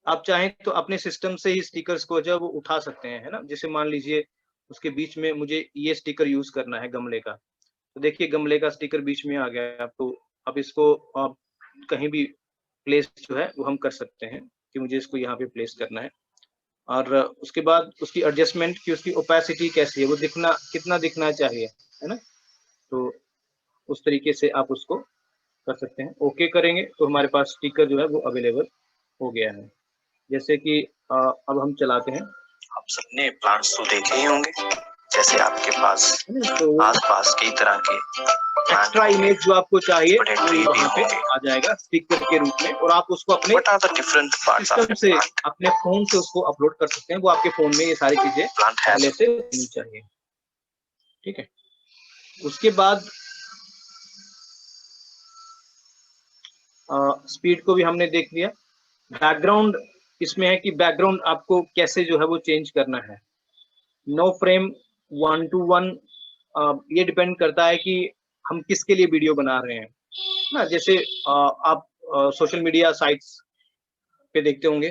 आप चाहें तो अपने सिस्टम से ही स्टिकर्स को जो है वो उठा सकते हैं, है ना। जैसे मान लीजिए उसके बीच में मुझे ये स्टिकर यूज करना है गमले का, तो देखिए गमले का स्टिकर बीच में आ गया, तो अब इसको आप कहीं भी प्लेस जो है वो हम कर सकते हैं कि मुझे इसको यहाँ पे प्लेस करना है। और उसके बाद उसकी एडजस्टमेंट की उसकी ओपेसिटी कैसी है, वो दिखना कितना दिखना चाहिए, है ना, तो उस तरीके से आप उसको कर सकते हैं। ओके करेंगे तो हमारे पास स्टिकर जो है वो अवेलेबल हो गया है। जैसे कि अब हम चलाते हैं।
आप सबने प्लांट्स तो देखे ही होंगे, जैसे आपके पास
तो
आसपास कई तरह के
एक्स्ट्रा इमेज जो आपको चाहिए
बड़े
वो
ट्री भी
वहाँ पे
होंगे।
आ जाएगा स्टिकर के रूप में, और आप उसको अपने
What are the different parts of
system
a
से
plant?
अपने फोन से उसको अपलोड कर सकते हैं। वो आपके फोन में ये सारी चीजें
Plant has
पहले से होनी चाहिए। ठीक है, उसके बाद स्पीड को भी हमने देख लिया। बैकग्राउंड इसमें है कि बैकग्राउंड आपको कैसे जो है वो चेंज करना है। नो फ्रेम 1:1 ये डिपेंड करता है कि हम किसके लिए वीडियो बना रहे हैं ना। जैसे आप सोशल मीडिया साइट्स पे देखते होंगे,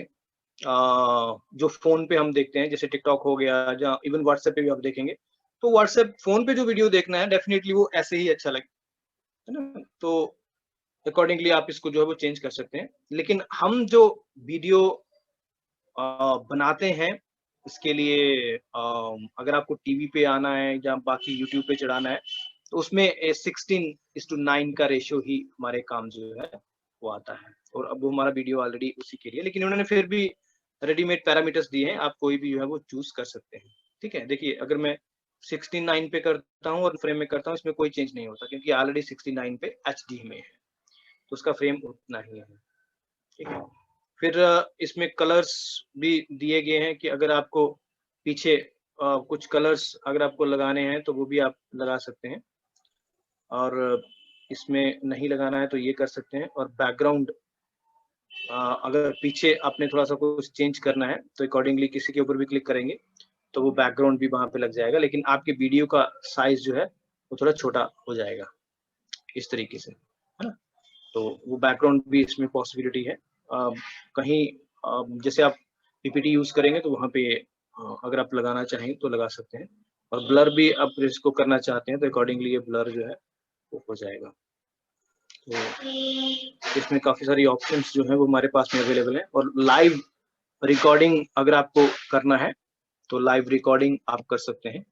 जो फोन पे हम देखते हैं, जैसे टिकटॉक हो गया, या इवन व्हाट्सएप पे भी आप देखेंगे, तो व्हाट्सएप फोन पे जो वीडियो देखना है डेफिनेटली वो ऐसे ही अच्छा लगे, है ना। तो अकॉर्डिंगली आप इसको जो है वो चेंज कर सकते हैं। लेकिन हम जो वीडियो बनाते हैं इसके लिए अगर आपको टीवी पे आना है या बाकी यूट्यूब पे चढ़ाना है तो उसमें 16:9 का रेशियो ही हमारे काम जो है वो आता है। और अब वो हमारा वीडियो ऑलरेडी उसी के लिए, लेकिन उन्होंने फिर भी रेडीमेड पैरामीटर्स दिए हैं, आप कोई भी जो है वो चूज कर सकते हैं। ठीक है, देखिए अगर मैं 16:9 पे करता हूँ और फ्रेम में करता हूँ, इसमें कोई चेंज नहीं होता क्योंकि ऑलरेडी 16:9 पे HD में है, तो उसका फ्रेम उतना ही है। ठीक है, फिर इसमें कलर्स भी दिए गए हैं कि अगर आपको पीछे कुछ कलर्स अगर आपको लगाने हैं तो वो भी आप लगा सकते हैं, और इसमें नहीं लगाना है तो ये कर सकते हैं। और बैकग्राउंड अगर पीछे आपने थोड़ा सा कुछ चेंज करना है तो अकॉर्डिंगली किसी के ऊपर भी क्लिक करेंगे तो वो बैकग्राउंड भी वहां पे लग जाएगा, लेकिन आपके वीडियो का साइज जो है वो थोड़ा छोटा हो जाएगा इस तरीके से, है ना। तो वो बैकग्राउंड भी इसमें पॉसिबिलिटी है। कहीं जैसे आप PPT यूज करेंगे तो वहाँ पे अगर आप लगाना चाहें तो लगा सकते हैं। और ब्लर भी आप इसको करना चाहते हैं तो अकॉर्डिंगली ये ब्लर जो है वो हो जाएगा। तो इसमें काफी सारी ऑप्शंस जो है वो हमारे पास में अवेलेबल है। और लाइव रिकॉर्डिंग अगर आपको करना है तो लाइव रिकॉर्डिंग आप कर सकते हैं।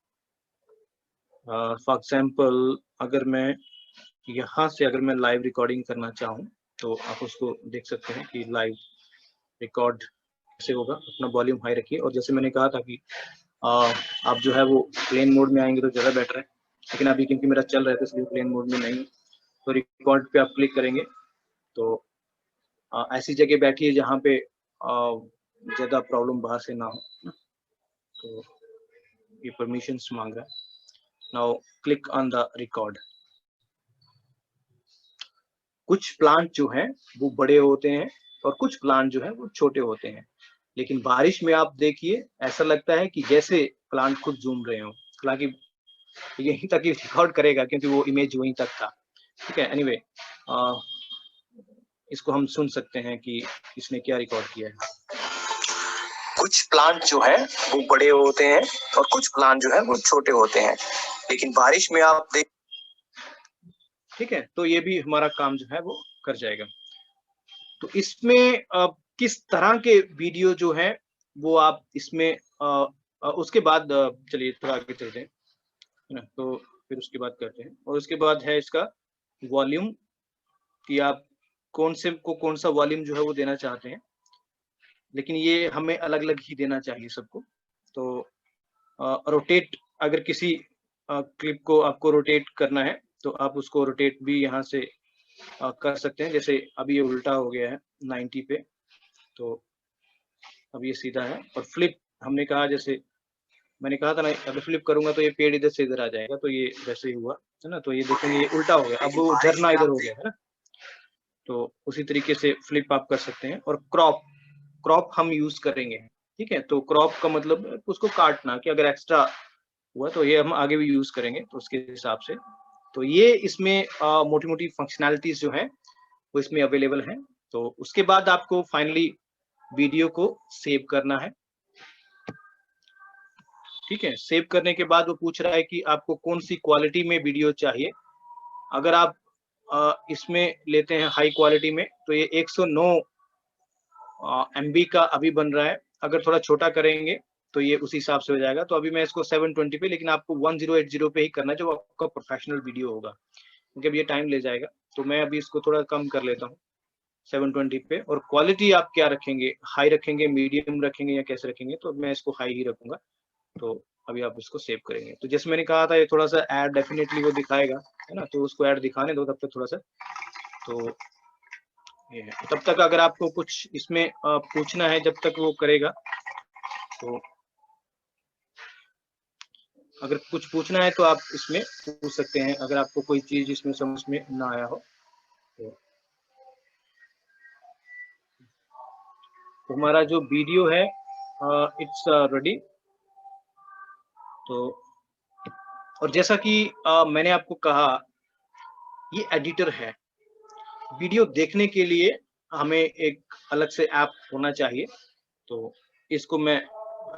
फॉर एग्जाम्पल अगर मैं यहाँ से अगर मैं लाइव रिकॉर्डिंग करना चाहूँ तो आप उसको देख सकते हैं कि लाइव रिकॉर्ड कैसे होगा। अपना वॉल्यूम हाई रखिए, और जैसे मैंने कहा था कि आप जो है वो प्लेन मोड में आएंगे तो ज़्यादा बेटर है, लेकिन अभी क्योंकि मेरा चल रहा है तो इसलिए प्लेन मोड में नहीं। तो रिकॉर्ड पे आप क्लिक करेंगे तो ऐसी जगह बैठिए जहाँ पे ज़्यादा प्रॉब्लम बाहर से ना हो। तो ये परमिशंस मांग रहा है। Now click on the record. कुछ प्लांट जो हैं वो बड़े होते हैं और कुछ प्लांट जो है वो छोटे होते हैं, लेकिन बारिश में आप देखिए ऐसा लगता है कि जैसे प्लांट खुद झूम रहे हो। हालांकि यहीं तक ही रिकॉर्ड करेगा क्योंकि वो इमेज वहीं तक था। ठीक है, एनीवे इसको हम सुन सकते हैं कि इसने क्या रिकॉर्ड किया है।
कुछ प्लांट जो है वो बड़े होते हैं और कुछ प्लांट जो है वो छोटे होते हैं, लेकिन बारिश में आप देख।
ठीक है, तो ये भी हमारा काम जो है वो कर जाएगा। तो इसमें किस तरह के वीडियो जो है वो आप इसमें उसके बाद चलिए थोड़ा आगे चलते हैं, है ना, तो फिर उसके बाद करते हैं। और उसके बाद है इसका वॉल्यूम, कि आप कौन सा वॉल्यूम जो है वो देना चाहते हैं, लेकिन ये हमें अलग अलग ही देना चाहिए सबको। तो रोटेट, अगर किसी क्लिप को आपको रोटेट करना है तो आप उसको रोटेट भी यहाँ से कर सकते हैं। जैसे अभी ये उल्टा हो गया है 90 पे, तो अब ये सीधा है। और फ्लिप हमने कहा, जैसे मैंने कहा था ना, अगर फ्लिप करूंगा तो ये पेड़ इधर से इधर आ जाएगा, तो ये वैसे ही हुआ है ना। तो ये देखेंगे ये उल्टा हो गया, अब वो झरना इधर हो गया है ना। तो उसी तरीके से फ्लिप आप कर सकते हैं। और क्रॉप हम यूज करेंगे, ठीक है। तो क्रॉप का मतलब उसको काटना, कि अगर एक्स्ट्रा हुआ तो ये हम आगे भी यूज करेंगे, तो उसके हिसाब से। तो ये इसमें मोटी मोटी फंक्शनैलिटीज जो है वो इसमें अवेलेबल है। तो उसके बाद आपको फाइनली वीडियो को सेव करना है, ठीक है। सेव करने के बाद वो पूछ रहा है कि आपको कौन सी क्वालिटी में वीडियो चाहिए। अगर आप इसमें लेते हैं हाई क्वालिटी में, तो ये 109 MB का अभी बन रहा है। अगर थोड़ा छोटा करेंगे तो ये उसी हिसाब से हो जाएगा। तो अभी मैं इसको 720 पे, लेकिन आपको 1080 पे ही करना है, जो आपका प्रोफेशनल वीडियो होगा, क्योंकि अब ये टाइम ले जाएगा। तो मैं अभी इसको थोड़ा कम कर लेता हूँ 720 पे। और क्वालिटी आप क्या रखेंगे, हाई रखेंगे, मीडियम रखेंगे, या कैसे रखेंगे? तो मैं इसको हाई ही रखूंगा। तो अभी आप इसको सेव करेंगे। तो जैसे मैंने कहा था, ये थोड़ा सा ऐड डेफिनेटली वो दिखाएगा, है ना। तो उसको ऐड दिखाने दो तब तक थोड़ा सा। तो ये है, तब तक अगर आपको कुछ इसमें पूछना है जब तक वो करेगा, तो अगर कुछ पूछना है तो आप इसमें पूछ सकते हैं, अगर आपको कोई चीज इसमें समझ में ना आया हो तो हमारा जो वीडियो है इट्स रेडी। तो और जैसा कि मैंने आपको कहा, ये एडिटर है। वीडियो देखने के लिए हमें एक अलग से ऐप होना चाहिए। तो इसको मैं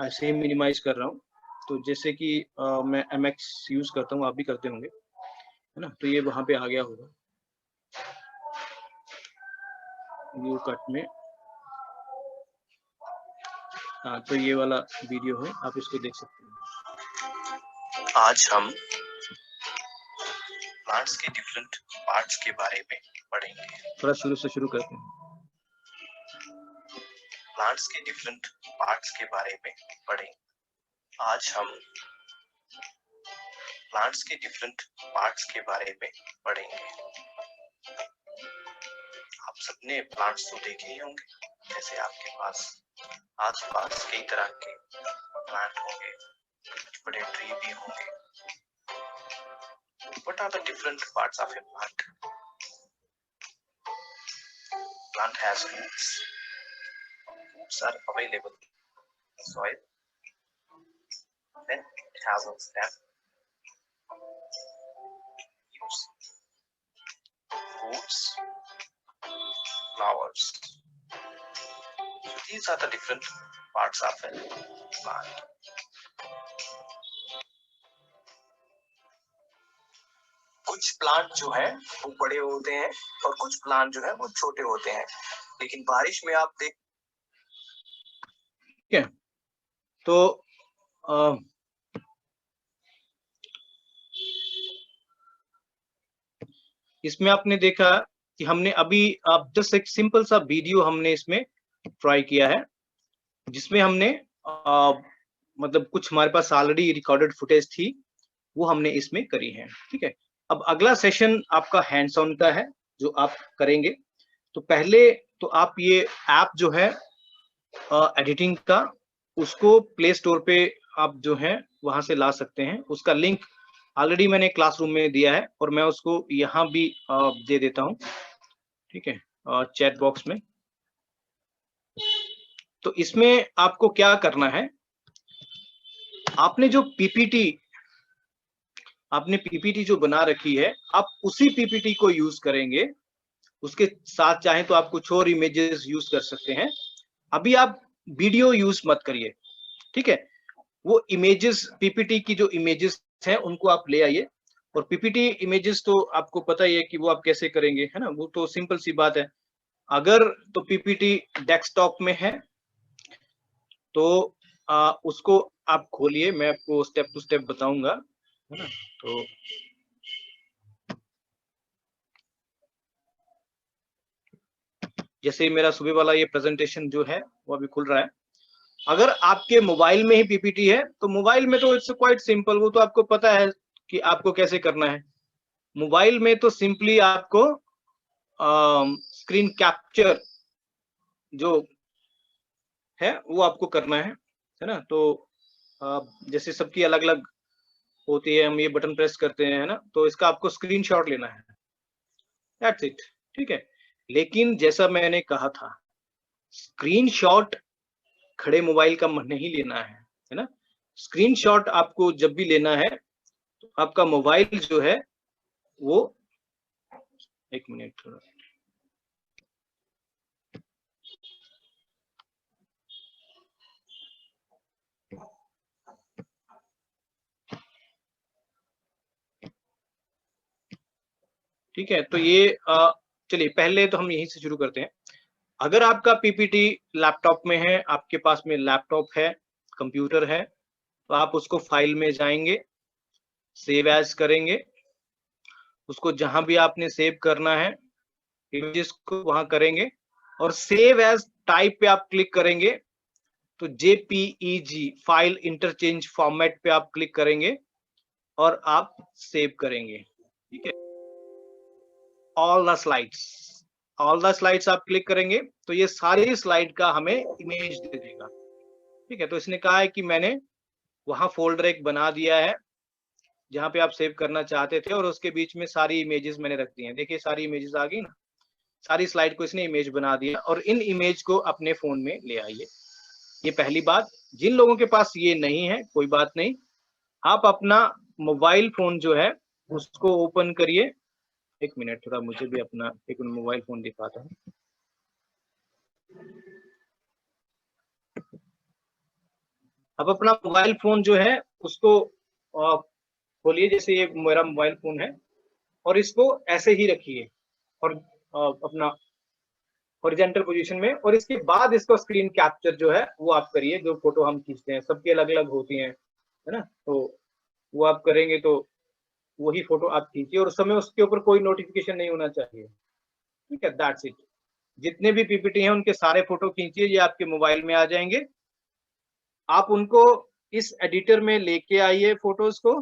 ऐसे ही मिनिमाइज कर रहा हूँ। तो जैसे कि मैं MX यूज करता हूँ, आप भी करते होंगे, है ना। तो ये वहां पे आ गया होगा व्यू कट में। हाँ, तो ये वाला वीडियो है, आप इसको देख सकते हैं।
आज हम प्लांट्स के डिफरेंट पार्ट्स के बारे में पढ़ेंगे।
थोड़ा शुरू से शुरू करते हैं।
प्लांट्स के डिफरेंट पार्ट्स के बारे में पढ़ेंगे। आज हम प्लांट्स के डिफरेंट पार्ट्स के बारे में पढ़ेंगे। आप सबने प्लांट्स तो देखे ही होंगे, जैसे आपके पास आसपास कई तरह के प्लांट होंगे, बड़े ट्री भी होंगे। What are the different parts of a plant? Plant has roots. Roots are available in the soil. Then it has a stem. Leaves, roots, flowers. So these are the different parts of a plant. कुछ plant जो है वो बड़े होते हैं और कुछ plant जो है वो छोटे होते हैं, लेकिन बारिश में आप देख।
ठीक है, तो इसमें आपने देखा कि हमने अभी आप जस्ट एक सिंपल सा वीडियो हमने इसमें ट्राई किया है, जिसमें हमने मतलब कुछ हमारे पास ऑलरेडी रिकॉर्डेड फुटेज थी, वो हमने इसमें करी है। ठीक है, अब अगला सेशन आपका हैंड्स ऑन का है जो आप करेंगे। तो पहले तो आप ये ऐप जो है एडिटिंग का, उसको प्ले स्टोर पे आप जो है वहां से ला सकते हैं। उसका लिंक ऑलरेडी मैंने क्लासरूम में दिया है और मैं उसको यहाँ भी दे देता हूँ, ठीक है, चैट बॉक्स में। तो इसमें आपको क्या करना है, आपने जो पीपीटी आपने पीपीटी जो बना रखी है आप उसी पीपीटी को यूज करेंगे, उसके साथ चाहें तो आप कुछ और इमेजेस यूज कर सकते हैं। अभी आप वीडियो यूज मत करिए, ठीक है। वो इमेजेस, पीपीटी की जो इमेजेस हैं उनको आप ले आइए, और पीपीटी इमेजेस तो आपको पता ही है कि वो आप कैसे करेंगे, है ना, वो तो सिंपल सी बात है। अगर तो पीपीटी डेस्कटॉप में है तो उसको आप खोलिए, मैं आपको स्टेप टू स्टेप बताऊंगा, है ना। तो जैसे मेरा सुबह वाला ये प्रेजेंटेशन जो है वो अभी खुल रहा है। अगर आपके मोबाइल में ही पीपीटी है तो मोबाइल में तो इट्स क्वाइट सिंपल, वो तो आपको पता है कि आपको कैसे करना है। मोबाइल में तो सिंपली आपको स्क्रीन कैप्चर जो है वो आपको करना है ना। तो जैसे सबकी अलग अलग होती है, हम ये बटन प्रेस करते हैं, है ना, तो इसका आपको स्क्रीनशॉट लेना है, दैट्स इट, ठीक है। लेकिन जैसा मैंने कहा था, स्क्रीनशॉट खड़े मोबाइल का नहीं लेना है ना। स्क्रीनशॉट आपको जब भी लेना है तो आपका मोबाइल जो है वो, एक मिनट थोड़ा, ठीक है। तो ये चलिए पहले तो हम यहीं से शुरू करते हैं। अगर आपका पीपीटी लैपटॉप में है, आपके पास में लैपटॉप है, कंप्यूटर है, तो आप उसको फाइल में जाएंगे, सेव एज करेंगे, उसको जहां भी आपने सेव करना है इमेजेस को वहां करेंगे, और सेव एज टाइप पे आप क्लिक करेंगे तो जेपीईजी फाइल इंटरचेंज फॉर्मेट पे आप क्लिक करेंगे और आप सेव करेंगे, ठीक है। ऑल द स्लाइड्स आप क्लिक करेंगे तो ये सारी स्लाइड का हमें इमेज दे देगा, ठीक है। तो इसने कहा है कि मैंने वहां फोल्डर एक बना दिया है जहां पे आप सेव करना चाहते थे, और उसके बीच में सारी इमेजेस मैंने रख दी हैं। देखिए सारी इमेजेस आ गई ना, सारी स्लाइड को इसने इमेज बना दिया, और इन इमेज को अपने फोन में ले आइए। ये पहली बात। जिन लोगों के पास ये नहीं है कोई बात नहीं, आप अपना मोबाइल फोन जो है उसको ओपन करिए। एक मिनट, थोड़ा मुझे भी अपना एक मोबाइल फोन दिखाता हूँ। अब अपना मोबाइल फोन जो है उसको खोलिए, जैसे ये मेरा मोबाइल फोन है, और इसको ऐसे ही रखिए और अपना हॉरिजॉन्टल पोजीशन में, और इसके बाद इसको स्क्रीन कैप्चर जो है वो आप करिए। जो फोटो हम खींचते हैं सबकी अलग अलग होती हैं, है ना, तो वो आप करेंगे तो वही फोटो आप खींचिए, और उस समय उसके ऊपर कोई नोटिफिकेशन नहीं होना चाहिए, ठीक है, दैट्स इट। जितने भी पीपीटी हैं उनके सारे फोटो खींचिए, ये आपके मोबाइल में आ जाएंगे। आप उनको इस एडिटर में लेके आइए फोटोज को,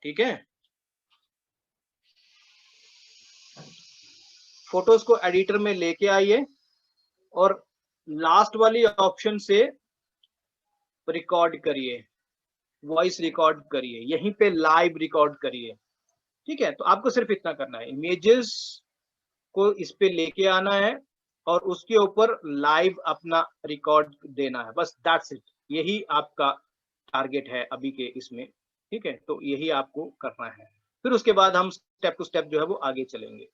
ठीक है। फोटोज को एडिटर में लेके आइए और लास्ट वाली ऑप्शन से रिकॉर्ड करिए, वॉइस रिकॉर्ड करिए, यहीं पे लाइव रिकॉर्ड करिए, ठीक है। तो आपको सिर्फ इतना करना है, इमेजेस को इस पे लेके आना है और उसके ऊपर लाइव अपना रिकॉर्ड देना है, बस दैट्स इट। यही आपका टारगेट है अभी के इसमें, ठीक है। तो यही आपको करना है, फिर उसके बाद हम स्टेप टू स्टेप जो है वो आगे चलेंगे।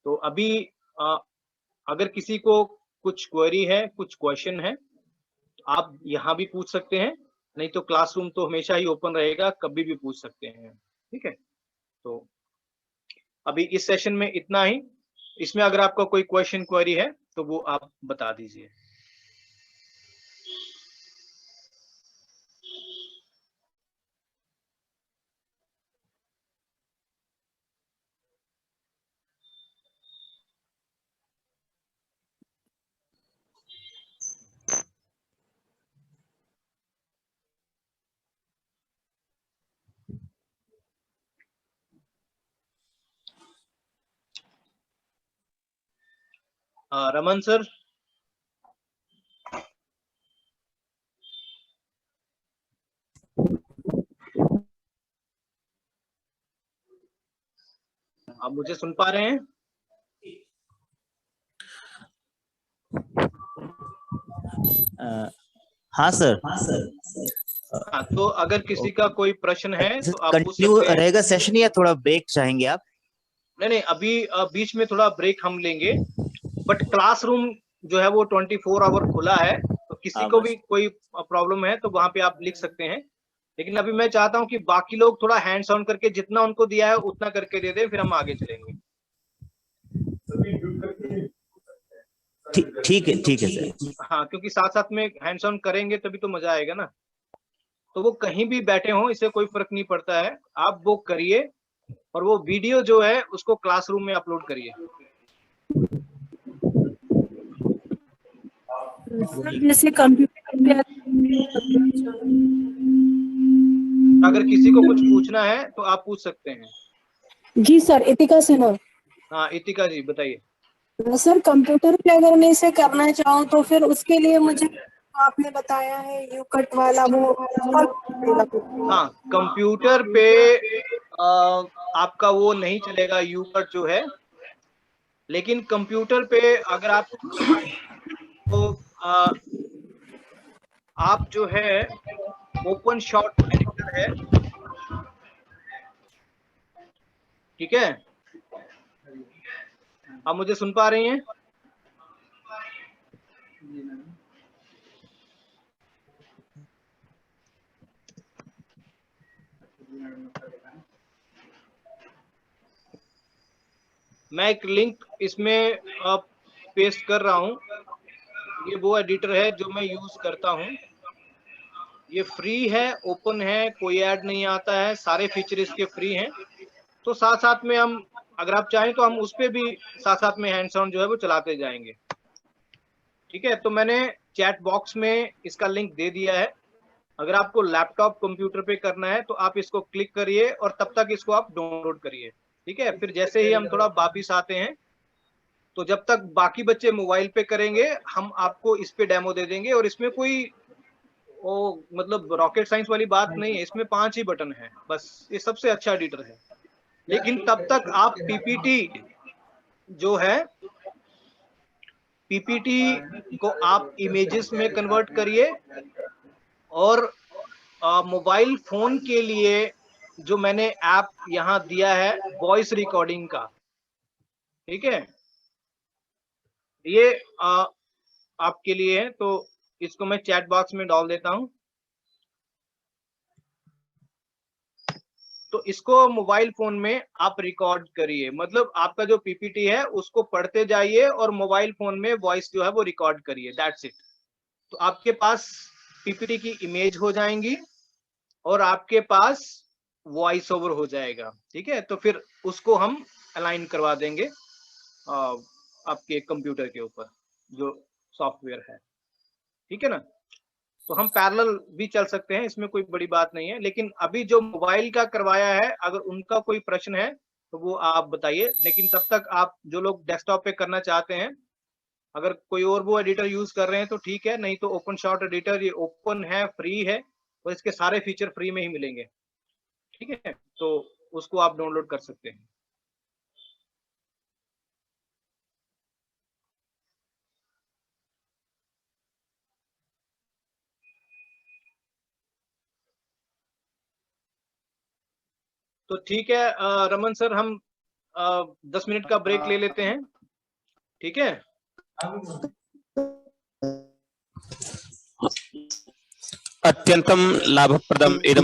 तो अभी अगर किसी को कुछ क्वेरी है, कुछ क्वेश्चन है, तो आप यहाँ भी पूछ सकते हैं, नहीं तो क्लासरूम तो हमेशा ही ओपन रहेगा, कभी भी पूछ सकते हैं, ठीक है। तो अभी इस सेशन में इतना ही। इसमें अगर आपका कोई क्वेश्चन क्वेरी है तो वो आप बता दीजिए। रमन सर, आप मुझे सुन पा रहे हैं?
हाँ सर।
हाँ, तो अगर किसी का कोई प्रश्न है तो आप पूछ
कंटिन्यू
सकते हैं।
रहेगा सेशन या थोड़ा ब्रेक चाहेंगे आप?
नहीं, अभी बीच में थोड़ा ब्रेक हम लेंगे, बट क्लासरूम जो है वो 24 आवर खुला है, तो किसी
हाँ,
को
बस।
भी कोई प्रॉब्लम है तो वहां पे आप लिख सकते हैं। लेकिन अभी मैं चाहता हूं कि बाकी लोग थोड़ा हैंड्स ऑन करके जितना उनको दिया है उतना करके दे दें, फिर हम आगे चलेंगे।
ठीक है सर।
हाँ, क्योंकि साथ साथ में हैंड्स ऑन करेंगे तभी तो मजा आएगा ना। तो वो कहीं भी बैठे हों, इससे कोई फर्क नहीं पड़ता है, आप वो करिए और वो वीडियो जो है उसको क्लासरूम में अपलोड करिए।
जैसे कंप्यूटर
अगर किसी को कुछ पूछना है तो आप पूछ सकते हैं।
जी सर, इतिका सिन्हा।
हाँ, इतिका जी बताइए।
सर, कंप्यूटर पे अगर मैं इसे करना चाहूँ तो फिर उसके लिए मुझे आपने बताया है यू कट वाला वो।
हाँ, कंप्यूटर पे आपका वो नहीं चलेगा यू कट जो है, लेकिन कंप्यूटर पे अगर आप तो आप जो है ओपन शॉट एडिटर है, ठीक है? आप मुझे सुन पा रही हैं? मैं एक लिंक इसमें पेस्ट कर रहा हूं। ये वो एडिटर है जो मैं यूज करता हूं। ये फ्री है, ओपन है, कोई ऐड नहीं आता है, सारे फीचर इसके फ्री हैं। तो साथ साथ में हम, अगर आप चाहें तो हम उस पे भी साथ साथ में हैंड्स ऑन जो है वो चलाते जाएंगे, ठीक है? तो मैंने चैट बॉक्स में इसका लिंक दे दिया है। अगर आपको लैपटॉप कंप्यूटर पे करना है तो आप इसको क्लिक करिए और तब तक इसको आप डाउनलोड करिए, ठीक है? फिर जैसे ही हम थोड़ा वापिस आते हैं, तो जब तक बाकी बच्चे मोबाइल पे करेंगे हम आपको इस पे डेमो दे देंगे। और इसमें कोई वो मतलब रॉकेट साइंस वाली बात नहीं है, इसमें 5 ही बटन है बस। ये सबसे अच्छा एडिटर है। लेकिन तब तक आप पीपीटी जो है, पीपीटी को आप इमेजेस में कन्वर्ट करिए। और मोबाइल फोन के लिए जो मैंने ऐप यहाँ दिया है वॉइस रिकॉर्डिंग का, ठीक है? ये आपके लिए है, तो इसको मैं चैट बॉक्स में डाल देता हूं। तो इसको मोबाइल फोन में आप रिकॉर्ड करिए, मतलब आपका जो पीपीटी है उसको पढ़ते जाइए और मोबाइल फोन में वॉइस जो है वो रिकॉर्ड करिए, दैट्स इट। तो आपके पास पीपीटी की इमेज हो जाएंगी और आपके पास वॉइस ओवर हो जाएगा, ठीक है? तो फिर उसको हम अलाइन करवा देंगे आपके कंप्यूटर के ऊपर जो सॉफ्टवेयर है, ठीक है ना? तो हम पैरेलल भी चल सकते हैं, इसमें कोई बड़ी बात नहीं है। लेकिन अभी जो मोबाइल का करवाया है, अगर उनका कोई प्रश्न है तो वो आप बताइए। लेकिन तब तक आप जो लोग डेस्कटॉप पे करना चाहते हैं, अगर कोई और वो एडिटर यूज कर रहे हैं तो ठीक है, नहीं तो ओपन शॉट एडिटर, ये ओपन है, फ्री है और इसके सारे फीचर फ्री में ही मिलेंगे, ठीक है? तो उसको आप डाउनलोड कर सकते हैं। तो ठीक है रमन सर, हम 10 मिनट का ब्रेक ले लेते हैं, ठीक है?
अत्यंतं लाभप्रदम् इदं